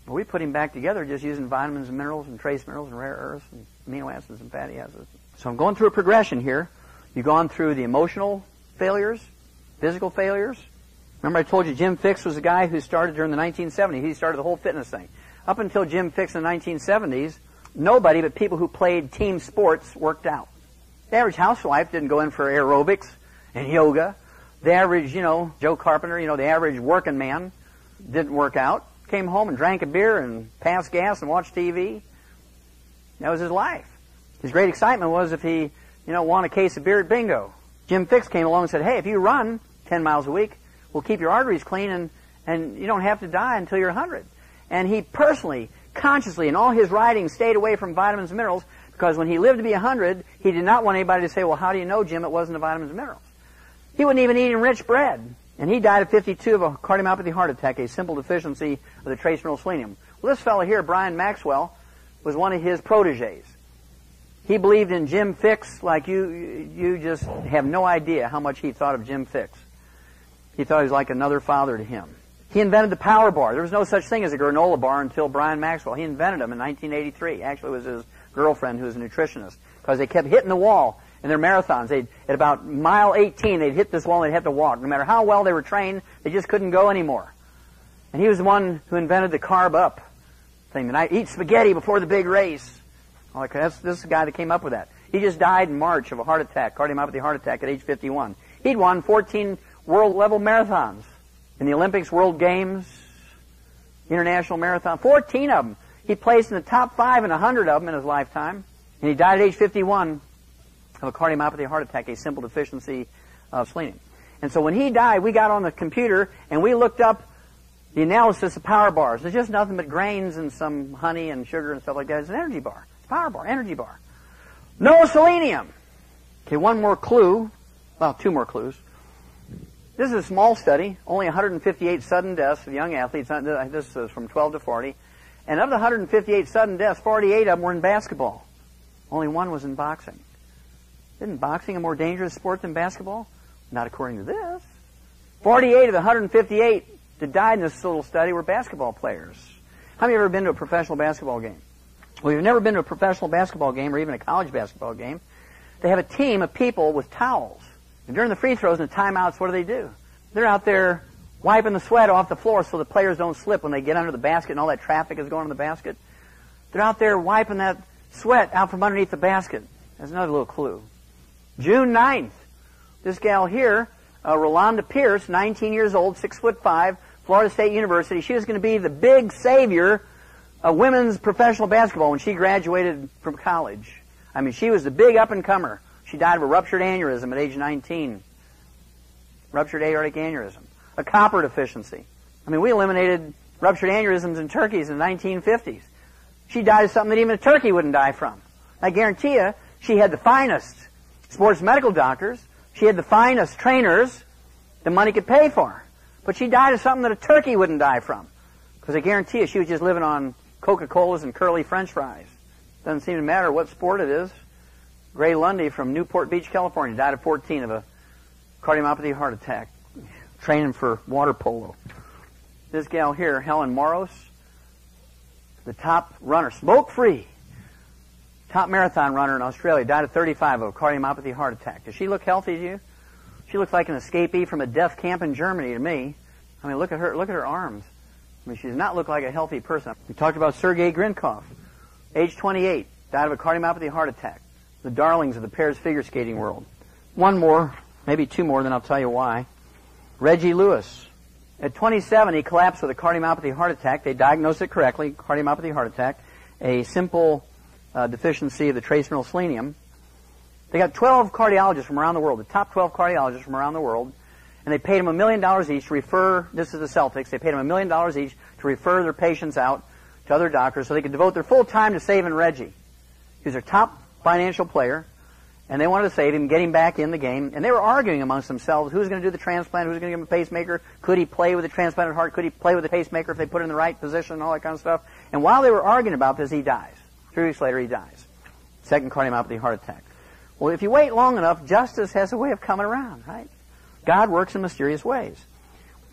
But we put him back together just using vitamins and minerals and trace minerals and rare earths and amino acids and fatty acids. So I'm going through a progression here. You've gone through the emotional failures, physical failures. Remember I told you Jim Fixx was the guy who started during the 1970s. He started the whole fitness thing. Up until Jim Fixx in the 1970s, nobody but people who played team sports worked out. The average housewife didn't go in for aerobics and yoga. The average, Joe Carpenter, the average working man didn't work out. Came home and drank a beer and passed gas and watched TV. That was his life. His great excitement was if he, won a case of beer at bingo. Jim Fixx came along and said, "Hey, if you run 10 miles a week, we'll keep your arteries clean and you don't have to die until you're 100. And he personally, consciously, in all his writings, stayed away from vitamins and minerals because when he lived to be 100, he did not want anybody to say, "Well, how do you know, Jim, it wasn't the vitamins and minerals?" He wouldn't even eat rich bread. And he died at 52 of a cardiomyopathy heart attack, a simple deficiency of the trace mineral selenium. Well, this fellow here, Brian Maxwell, was one of his proteges. He believed in Jim Fixx like you just have no idea how much he thought of Jim Fixx. He thought he was like another father to him. He invented the power bar. There was no such thing as a granola bar until Brian Maxwell. He invented them in 1983. Actually, it was his girlfriend who was a nutritionist because they kept hitting the wall in their marathons. At about mile 18, they'd hit this wall and they'd have to walk. No matter how well they were trained, they just couldn't go anymore. And he was the one who invented the carb up thing. And I eat spaghetti before the big race. This is the guy that came up with that. He just died in March of a heart attack, cardiomyopathy heart attack at age 51. He'd won 14 world-level marathons in the Olympics, World Games, International Marathon, 14 of them. He placed in the top 5 in 100 of them in his lifetime. And he died at age 51 of a cardiomyopathy heart attack, a simple deficiency of selenium. And so when he died, we got on the computer and we looked up the analysis of power bars. It's just nothing but grains and some honey and sugar and stuff like that. It's an energy bar. It's a power bar, energy bar. No selenium. Okay, one more clue. Well, 2 more clues. This is a small study, only 158 sudden deaths of young athletes. This is from 12 to 40. And of the 158 sudden deaths, 48 of them were in basketball. Only 1 was in boxing. Isn't boxing a more dangerous sport than basketball? Not according to this. 48 of the 158 that died in this little study were basketball players. How many have ever been to a professional basketball game? Well, if you've never been to a professional basketball game or even a college basketball game, they have a team of people with towels. And during the free throws and the timeouts, what do? They're out there wiping the sweat off the floor so the players don't slip when they get under the basket and all that traffic is going on the basket. They're out there wiping that sweat out from underneath the basket. That's another little clue. June 9th, this gal here, Rolanda Pierce, 19 years old, 6'5", Florida State University. She was going to be the big savior of women's professional basketball when she graduated from college. I mean, she was the big up-and-comer. She died of a ruptured aneurysm at age 19. Ruptured aortic aneurysm. A copper deficiency. I mean, we eliminated ruptured aneurysms in turkeys in the 1950s. She died of something that even a turkey wouldn't die from. I guarantee you, she had the finest sports medical doctors. She had the finest trainers the money could pay for. But she died of something that a turkey wouldn't die from. Because I guarantee you, she was just living on Coca-Colas and curly French fries. Doesn't seem to matter what sport it is. Gray Lundy from Newport Beach, California, died at 14 of a cardiomyopathy heart attack, training for water polo. This gal here, Helen Moros, the top runner, smoke-free, top marathon runner in Australia, died at 35 of a cardiomyopathy heart attack. Does she look healthy to you? She looks like an escapee from a death camp in Germany to me. I mean, look at her arms. I mean, she does not look like a healthy person. We talked about Sergei Grinkov, age 28, died of a cardiomyopathy heart attack. The darlings of the pairs figure skating world. One more, maybe two more, then I'll tell you why. Reggie Lewis. At 27, he collapsed with a cardiomyopathy heart attack. They diagnosed it correctly, cardiomyopathy heart attack, a simple deficiency of the trace mineral selenium. They got 12 cardiologists from around the world, the top 12 cardiologists from around the world, and they paid them $1 million each to refer, this is the Celtics, they paid them $1 million each to refer their patients out to other doctors so they could devote their full time to saving Reggie. He was their top financial player, and they wanted to save him, get him back in the game, and they were arguing amongst themselves, who's going to do the transplant, who's going to give him a pacemaker, could he play with a transplanted heart, could he play with a pacemaker if they put it in the right position, and all that kind of stuff. And while they were arguing about this, he dies. 3 weeks later, he dies. Second cardiomyopathy heart attack. Well, if you wait long enough, justice has a way of coming around, right? God works in mysterious ways.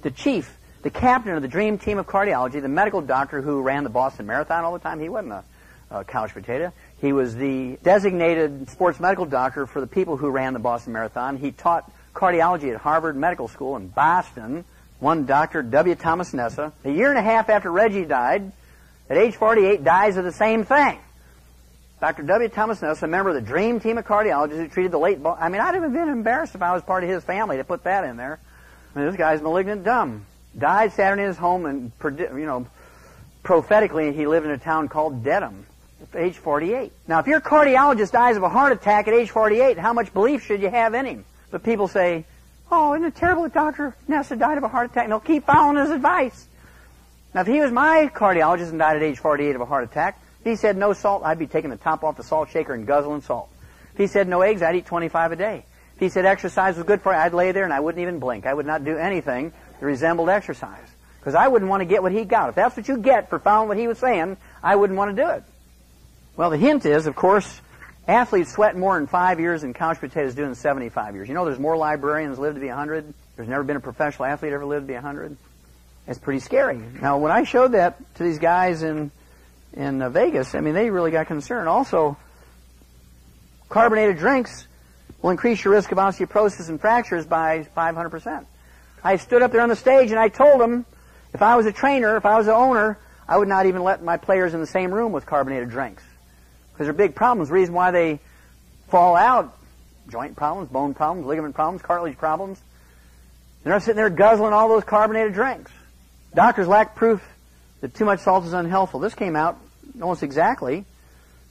The chief, the captain of the dream team of cardiology, the medical doctor who ran the Boston Marathon all the time, he wasn't a couch potato. He was the designated sports medical doctor for the people who ran the Boston Marathon. He taught cardiology at Harvard Medical School in Boston. One Dr. W. Thomas Nessa, a year and a half after Reggie died, at age 48, dies of the same thing. Dr. W. Thomas Nessa, a member of the dream team of cardiologists who treated the late... I mean, I'd have been embarrassed if I was part of his family to put that in there. I mean, this guy's malignant dumb. Died Saturday in his home, and, prophetically, he lived in a town called Dedham at age 48. Now, if your cardiologist dies of a heart attack at age 48, how much belief should you have in him? But people say, oh, isn't it terrible that Dr. Nessa died of a heart attack? And they'll keep following his advice. Now, if he was my cardiologist and died at age 48 of a heart attack, if he said no salt, I'd be taking the top off the salt shaker and guzzling salt. If he said no eggs, I'd eat 25 a day. If he said exercise was good for you, I'd lay there and I wouldn't even blink. I would not do anything that resembled exercise. Because I wouldn't want to get what he got. If that's what you get for following what he was saying, I wouldn't want to do it. Well, the hint is, of course, athletes sweat more in 5 years than couch potatoes do in 75 years. You know there's more librarians live to be 100? There's never been a professional athlete ever lived to be 100? It's pretty scary. Now, when I showed that to these guys in Vegas, I mean, they really got concerned. Also, carbonated drinks will increase your risk of osteoporosis and fractures by 500%. I stood up there on the stage and I told them, if I was a trainer, if I was an owner, I would not even let my players in the same room with carbonated drinks. Because they're big problems. The reason why they fall out, joint problems, bone problems, ligament problems, cartilage problems. They're not sitting there guzzling all those carbonated drinks. Doctors lack proof that too much salt is unhealthful. This came out almost exactly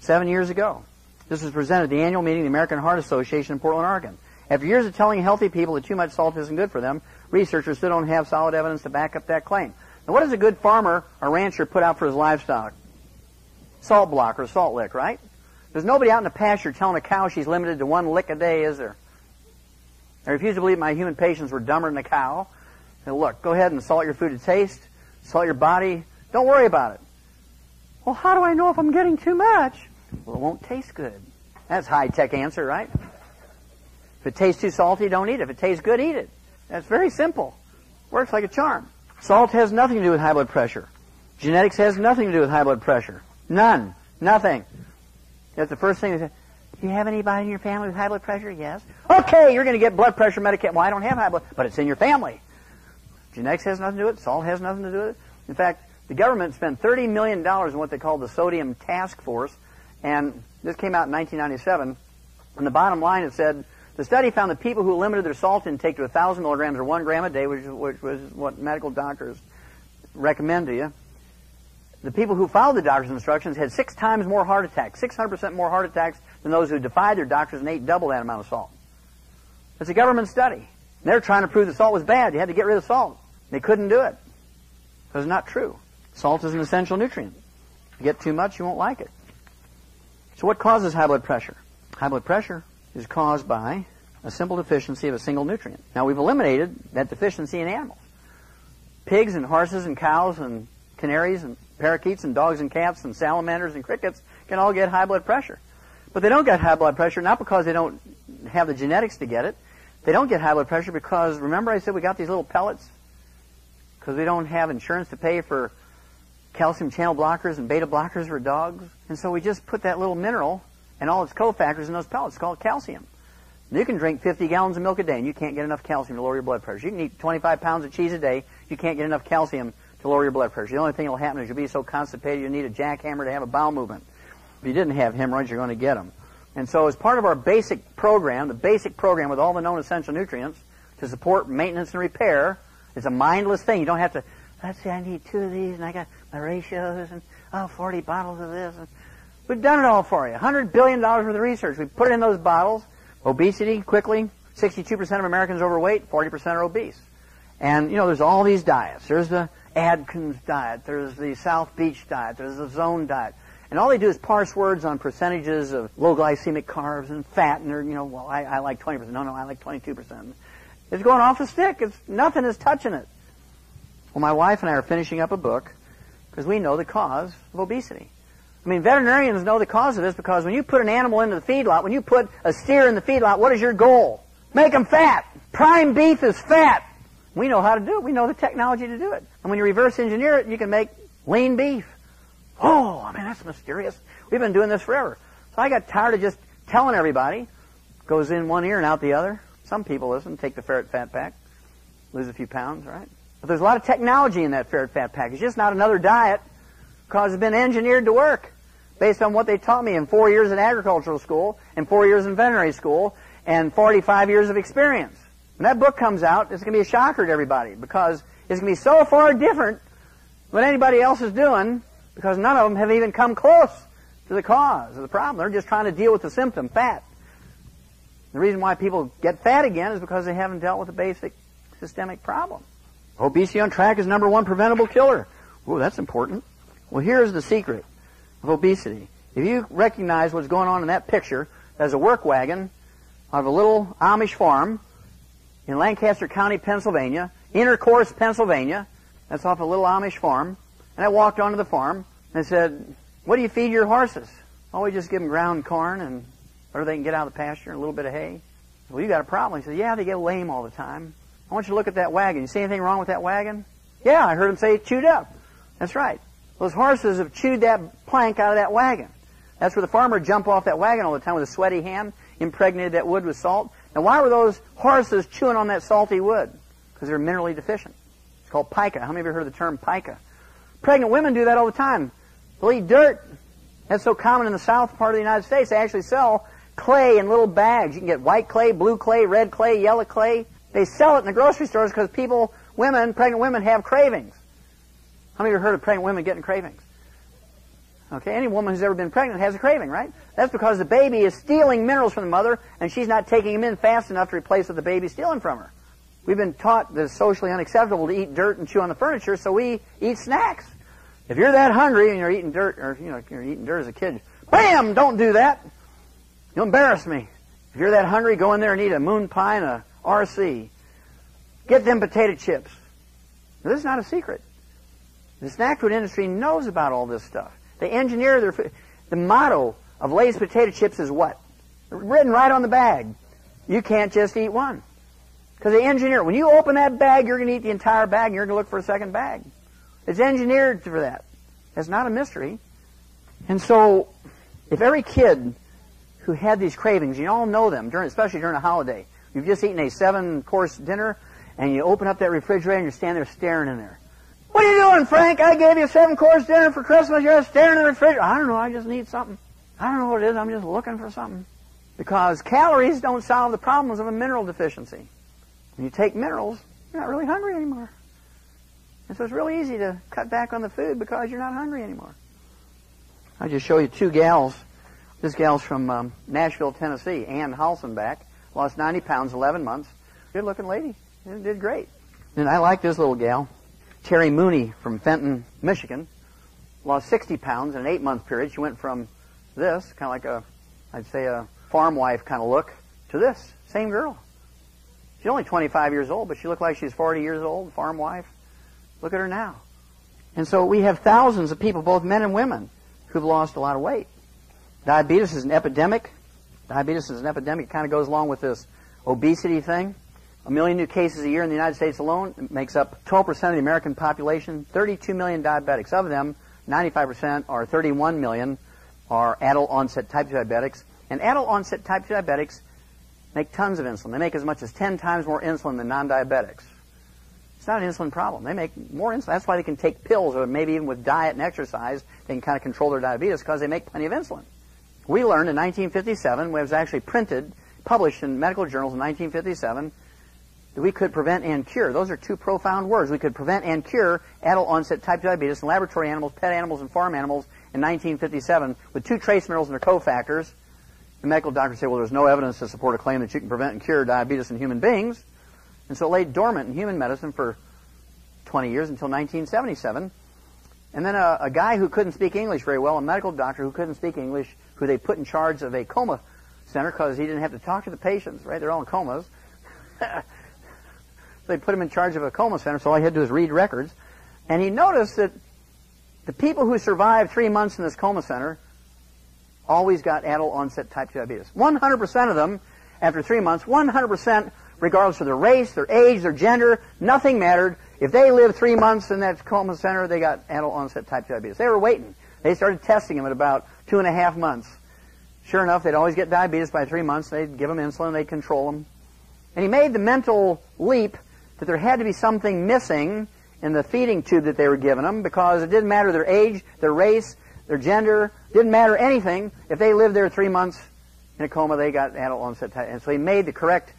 7 years ago. This was presented at the annual meeting of the American Heart Association in Portland, Oregon. After years of telling healthy people that too much salt isn't good for them, researchers still don't have solid evidence to back up that claim. Now, what does a good farmer or rancher put out for his livestock? Salt block or salt lick, right? There's nobody out in the pasture telling a cow she's limited to 1 lick a day, is there? I refuse to believe my human patients were dumber than a cow. Now, look, go ahead and salt your food to taste, salt your body. Don't worry about it. Well, how do I know if I'm getting too much? Well, it won't taste good. That's a high-tech answer, right? If it tastes too salty, don't eat it. If it tastes good, eat it. That's very simple. Works like a charm. Salt has nothing to do with high blood pressure. Genetics has nothing to do with high blood pressure. None. Nothing. That's the first thing they say. Do you have anybody in your family with high blood pressure? Yes. Okay, you're going to get blood pressure medication. Well, I don't have high blood, but it's in your family. Genetics has nothing to do with it. Salt has nothing to do with it. In fact, the government spent $30 million in what they call the Sodium Task Force, and this came out in 1997. On the bottom line, it said, the study found that people who limited their salt intake to 1,000 milligrams or 1 gram a day, which was what medical doctors recommend to you, the people who followed the doctor's instructions had 6 times more heart attacks, 600% more heart attacks than those who defied their doctors and ate double that amount of salt. It's a government study. They're trying to prove that salt was bad. You had to get rid of salt. They couldn't do it. Because it's not true. Salt is an essential nutrient. If you get too much, you won't like it. So what causes high blood pressure? High blood pressure is caused by a simple deficiency of a single nutrient. Now, we've eliminated that deficiency in animals. Pigs and horses and cows and canaries and parakeets and dogs and cats and salamanders and crickets can all get high blood pressure. But they don't get high blood pressure not because they don't have the genetics to get it. They don't get high blood pressure because, remember I said we got these little pellets? Because we don't have insurance to pay for calcium channel blockers and beta blockers for dogs. And so we just put that little mineral and all its cofactors in those pellets called calcium. And you can drink 50 gallons of milk a day and you can't get enough calcium to lower your blood pressure. You can eat 25 pounds of cheese a day. You can't get enough calcium to lower your blood pressure. The only thing that will happen is you'll be so constipated you'll need a jackhammer to have a bowel movement. If you didn't have hemorrhoids, you're going to get them. And so as part of our basic program, the basic program with all the known essential nutrients to support maintenance and repair, it's a mindless thing. You don't have to, let's say I need 2 of these and I got my ratios and 40 bottles of this. And we've done it all for you. $100 billion worth of research. We put it in those bottles. Obesity, quickly, 62% of Americans overweight, 40% are obese. And, there's all these diets. There's the Atkins diet. There's the South Beach diet. There's the Zone diet. And all they do is parse words on percentages of low glycemic carbs and fat. And they're, I like 20%. No, I like 22%. It's going off the stick. Nothing is touching it. Well, my wife and I are finishing up a book because we know the cause of obesity. I mean, veterinarians know the cause of this because when you put an animal into the feedlot, when you put a steer in the feedlot, what is your goal? Make them fat. Prime beef is fat. We know how to do it. We know the technology to do it. And when you reverse engineer it, you can make lean beef. Oh, I mean, that's mysterious. We've been doing this forever. So I got tired of just telling everybody. Goes in one ear and out the other. Some people listen, take the ferret fat pack, lose a few pounds, right? But there's a lot of technology in that ferret fat pack. It's just not another diet because it's been engineered to work based on what they taught me in 4 years in agricultural school and 4 years in veterinary school and 45 years of experience. When that book comes out, it's going to be a shocker to everybody because it's going to be so far different than what anybody else is doing because none of them have even come close to the cause of the problem. They're just trying to deal with the symptom, fat. The reason why people get fat again is because they haven't dealt with the basic systemic problem. Obesity on track is #1 preventable killer. Ooh, that's important. Well, here's the secret of obesity. If you recognize what's going on in that picture, there's a work wagon of a little Amish farm in Lancaster County, Pennsylvania, Intercourse, Pennsylvania. That's off a little Amish farm. And I walked onto the farm and I said, what do you feed your horses? Oh, we just give them ground corn and whatever they can get out of the pasture and a little bit of hay. Well, you got a problem. He said, yeah, they get lame all the time. I want you to look at that wagon. You see anything wrong with that wagon? Yeah, I heard him say chewed up. That's right. Those horses have chewed that plank out of that wagon. That's where the farmer would jump off that wagon all the time with a sweaty hand, impregnated that wood with salt. Now, why were those horses chewing on that salty wood? Because they're minerally deficient. It's called pica. How many of you have heard of the term pica? Pregnant women do that all the time. They'll eat dirt. That's so common in the south part of the United States. They actually sell clay in little bags. You can get white clay, blue clay, red clay, yellow clay. They sell it in the grocery stores because pregnant women have cravings. How many of you have heard of pregnant women getting cravings? Okay, any woman who's ever been pregnant has a craving, right? That's because the baby is stealing minerals from the mother and she's not taking them in fast enough to replace what the baby's stealing from her. We've been taught that it's socially unacceptable to eat dirt and chew on the furniture, so we eat snacks. If you're that hungry and you're eating dirt, or you're eating dirt as a kid, bam! Don't do that. You'll embarrass me. If you're that hungry, go in there and eat a moon pie and a RC. Get them potato chips. Now, this is not a secret. The snack food industry knows about all this stuff. They engineer their food. The motto of Lay's potato chips is what? Written right on the bag. You can't just eat one. Because they engineer. When you open that bag, you're going to eat the entire bag and you're going to look for a second bag. It's engineered for that. It's not a mystery. And so, if every kid who had these cravings, you all know them, especially during a holiday, you've just eaten a 7-course dinner, and you open up that refrigerator and you're standing there staring in there. What are you doing, Frank? I gave you a 7-course dinner for Christmas. You're staring in the refrigerator. I don't know. I just need something. I don't know what it is. I'm just looking for something. Because calories don't solve the problems of a mineral deficiency. When you take minerals, you're not really hungry anymore. And so it's really easy to cut back on the food because you're not hungry anymore. I just show you 2 gals. This gal's from Nashville, Tennessee. Ann Halsenbach. Lost 90 pounds, 11 months. Good-looking lady. Did great. And I like this little gal. Terry Mooney from Fenton, Michigan, lost 60 pounds in an 8-month period. She went from this, kind of like I'd say a farm wife kind of look, to this. Same girl. She's only 25 years old, but she looked like she's 40 years old, farm wife. Look at her now. And so we have thousands of people, both men and women, who've lost a lot of weight. Diabetes is an epidemic. Diabetes is an epidemic. It kind of goes along with this obesity thing. 1 million new cases a year in the United States alone. It makes up 12% of the American population. 32 million diabetics. Of them, 95% or 31 million are adult-onset type 2 diabetics. And adult-onset type 2 diabetics make tons of insulin. They make as much as 10 times more insulin than non-diabetics. It's not an insulin problem. They make more insulin. That's why they can take pills, or maybe even with diet and exercise, they can kind of control their diabetes because they make plenty of insulin. We learned in 1957, when it was actually printed, published in medical journals in 1957, that we could prevent and cure. Those are two profound words. We could prevent and cure adult-onset type 2 diabetes in laboratory animals, pet animals, and farm animals in 1957 with 2 trace minerals and their cofactors. The medical doctors say, well, there's no evidence to support a claim that you can prevent and cure diabetes in human beings. And so it lay dormant in human medicine for 20 years until 1977. And then a guy who couldn't speak English very well, a medical doctor who couldn't speak English, who they put in charge of a coma center because he didn't have to talk to the patients, right? They're all in comas. They put him in charge of a coma center, so all he had to do was read records. And he noticed that the people who survived 3 months in this coma center always got adult-onset type 2 diabetes. 100% of them, after 3 months, 100%, regardless of their race, their age, their gender, nothing mattered. If they lived 3 months in that coma center, they got adult-onset type 2 diabetes. They were waiting. They started testing them at about 2.5 months. Sure enough, they'd always get diabetes by 3 months. They'd give them insulin. They'd control them. And he made the mental leap that there had to be something missing in the feeding tube that they were giving them, because it didn't matter their age, their race, their gender, didn't matter anything. If they lived there 3 months in a coma, they got adult-onset type. And so he made the correct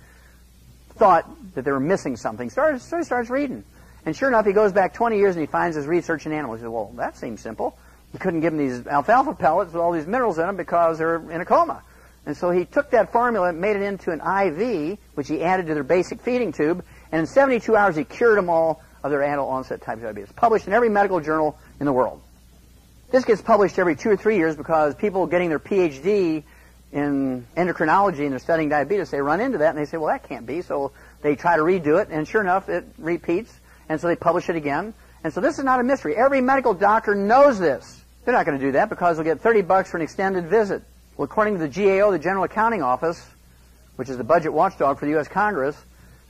thought that they were missing something. So he starts reading. And sure enough, he goes back 20 years and he finds his research in animals. He says, well, that seems simple. He couldn't give them these alfalfa pellets with all these minerals in them because they're in a coma. And so he took that formula and made it into an IV, which he added to their basic feeding tube, and in 72 hours he cured them all of their adult-onset type 2 diabetes. Published in every medical journal in the world. This gets published every 2 or 3 years because people getting their PhD in endocrinology and they're studying diabetes, they run into that and they say, well, that can't be. So they try to redo it, and sure enough, it repeats, and so they publish it again. And so this is not a mystery. Every medical doctor knows this. They're not going to do that because they'll get $30 for an extended visit. Well, according to the GAO, the General Accounting Office, which is the budget watchdog for the U.S. Congress,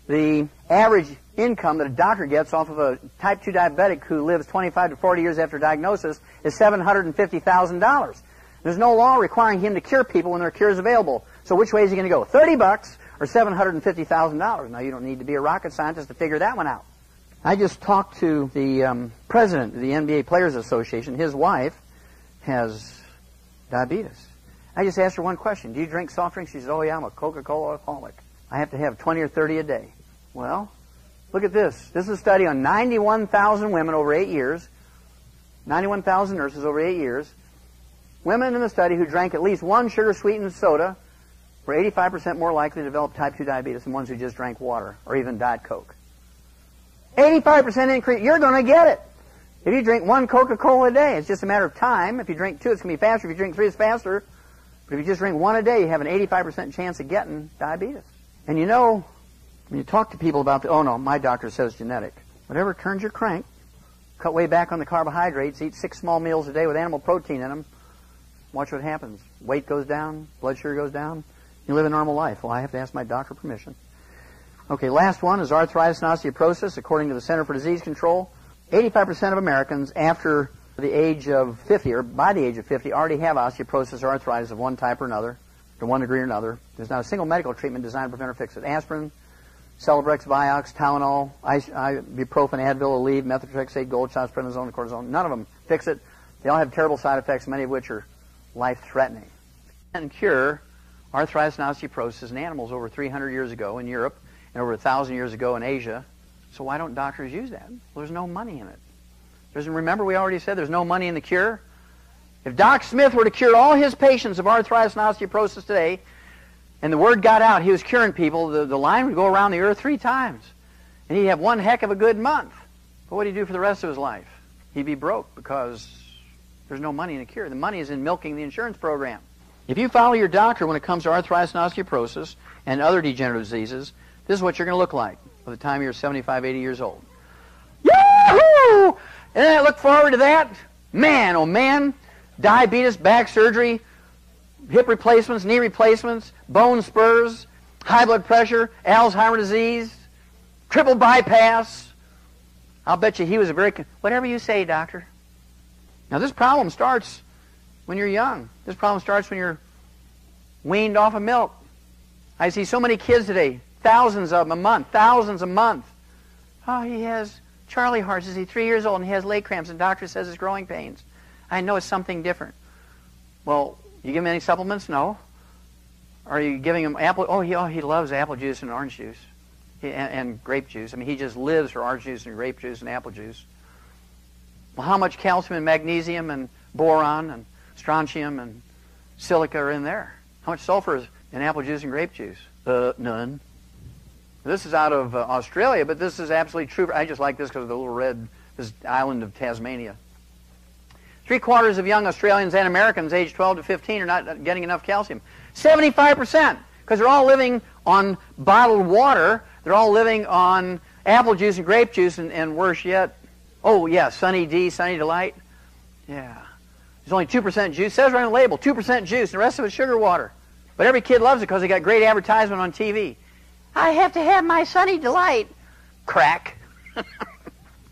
the average income that a doctor gets off of a type 2 diabetic who lives 25 to 40 years after diagnosis is $750,000. There's no law requiring him to cure people when their cure is available. So which way is he going to go, $30 or $750,000? Now, you don't need to be a rocket scientist to figure that one out. I just talked to the president of the NBA Players Association. His wife has diabetes. I just asked her one question. Do you drink soft drinks? She said, oh, yeah, I'm a Coca-Cola alcoholic. I have to have 20 or 30 a day. Well, look at this. This is a study on 91,000 women over 8 years, 91,000 nurses over 8 years. Women in the study who drank at least one sugar-sweetened soda were 85% more likely to develop type 2 diabetes than ones who just drank water or even Diet Coke. 85% increase. You're going to get it. If you drink one Coca-Cola a day, it's just a matter of time. If you drink 2, it's going to be faster. If you drink 3, it's faster. But if you just drink one a day, you have an 85% chance of getting diabetes. And you know, when you talk to people about oh no, my doctor says genetic. Whatever turns your crank, cut way back on the carbohydrates, eat 6 small meals a day with animal protein in them. Watch what happens. Weight goes down, blood sugar goes down. You live a normal life. Well, I have to ask my doctor permission. Okay, last one is arthritis and osteoporosis. According to the Center for Disease Control, 85% of Americans after the age of 50, or by the age of 50, already have osteoporosis or arthritis of one type or another, to one degree or another. There's not a single medical treatment designed to prevent or fix it. Aspirin, Celebrex, Vioxx, Tylenol, ibuprofen, Advil, Aleve, methotrexate, gold shots, prednisone, and cortisone. None of them fix it. They all have terrible side effects, many of which are life-threatening. And cure arthritis and osteoporosis in animals over 300 years ago in Europe and over 1,000 years ago in Asia. So why don't doctors use that? Well, there's no money in it. Remember, we already said there's no money in the cure? If Doc Smith were to cure all his patients of arthritis and osteoporosis today, and the word got out he was curing people, the line would go around the earth 3 times. And he'd have one heck of a good month. But what do you do for the rest of his life? He'd be broke because there's no money in a cure. The money is in milking the insurance program. If you follow your doctor when it comes to arthritis and osteoporosis and other degenerative diseases, this is what you're going to look like by the time you're 75, 80 years old. Yahoo! And then I look forward to that. Man, oh man, diabetes, back surgery, hip replacements, knee replacements, bone spurs, high blood pressure, Alzheimer's disease, triple bypass. I'll bet you he was a very... Whatever you say, doctor. Now, this problem starts when you're young. This problem starts when you're weaned off of milk. I see so many kids today, thousands of them a month, thousands a month. Oh, he has Charlie horse. Is he 3 years old and he has leg cramps and the doctor says it's growing pains? I know it's something different. Well, you give him any supplements? No. Are you giving him apple? Oh, he loves apple juice and orange juice and grape juice. I mean, he just lives for orange juice and grape juice and apple juice. Well, how much calcium and magnesium and boron and strontium and silica are in there? How much sulfur is in apple juice and grape juice? None. This is out of Australia, but this is absolutely true. I just like this because of the little red, this island of Tasmania. 3/4 of young Australians and Americans aged 12 to 15 are not getting enough calcium. 75%, because they're all living on bottled water. They're all living on apple juice and grape juice, and worse yet, oh yeah, Sunny D, Sunny Delight. Yeah. There's only 2% juice. It says right on the label, 2% juice, and the rest of it's sugar water. But every kid loves it because they got great advertisement on TV. I have to have my Sunny Delight. Crack.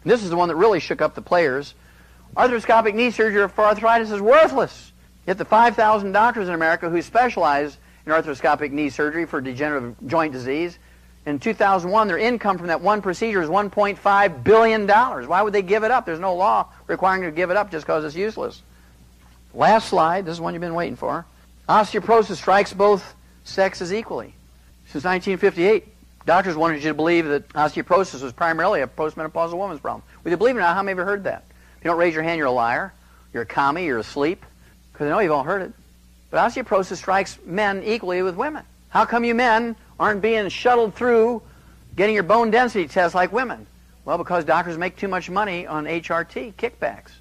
This is the one that really shook up the players. Arthroscopic knee surgery for arthritis is worthless. Yet the 5,000 doctors in America who specialize in arthroscopic knee surgery for degenerative joint disease, in 2001, their income from that one procedure is $1.5 billion. Why would they give it up? There's no law requiring them to give it up just because it's useless. Last slide. This is one you've been waiting for. Osteoporosis strikes both sexes equally. Since 1958, doctors wanted you to believe that osteoporosis was primarily a postmenopausal woman's problem. Whether you believe it or not, how many of you have heard that? If you don't raise your hand, you're a liar. You're a commie. You're asleep. Because I know you've all heard it. But osteoporosis strikes men equally with women. How come you men aren't being shuttled through getting your bone density test like women? Well, because doctors make too much money on HRT, kickbacks.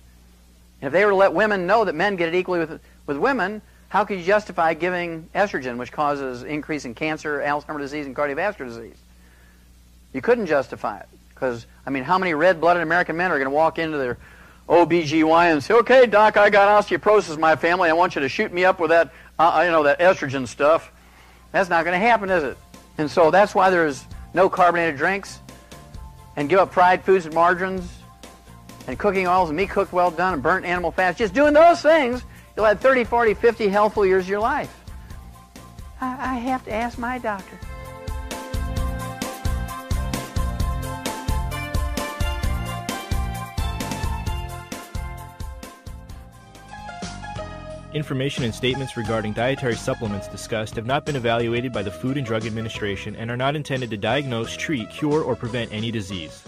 And if they were to let women know that men get it equally with women, how could you justify giving estrogen, which causes increase in cancer, Alzheimer's disease, and cardiovascular disease? You couldn't justify it. Because, I mean, how many red-blooded American men are going to walk into their OBGYN and say, okay, doc, I got osteoporosis in my family. I want you to shoot me up with that, that estrogen stuff. That's not going to happen, is it? And so that's why there's no carbonated drinks, and give up fried foods and margarines, and cooking oils and meat cooked well done, and burnt animal fats. Just doing those things, you'll have 30, 40, 50 healthful years of your life. I have to ask my doctor. Information and statements regarding dietary supplements discussed have not been evaluated by the Food and Drug Administration and are not intended to diagnose, treat, cure, or prevent any disease.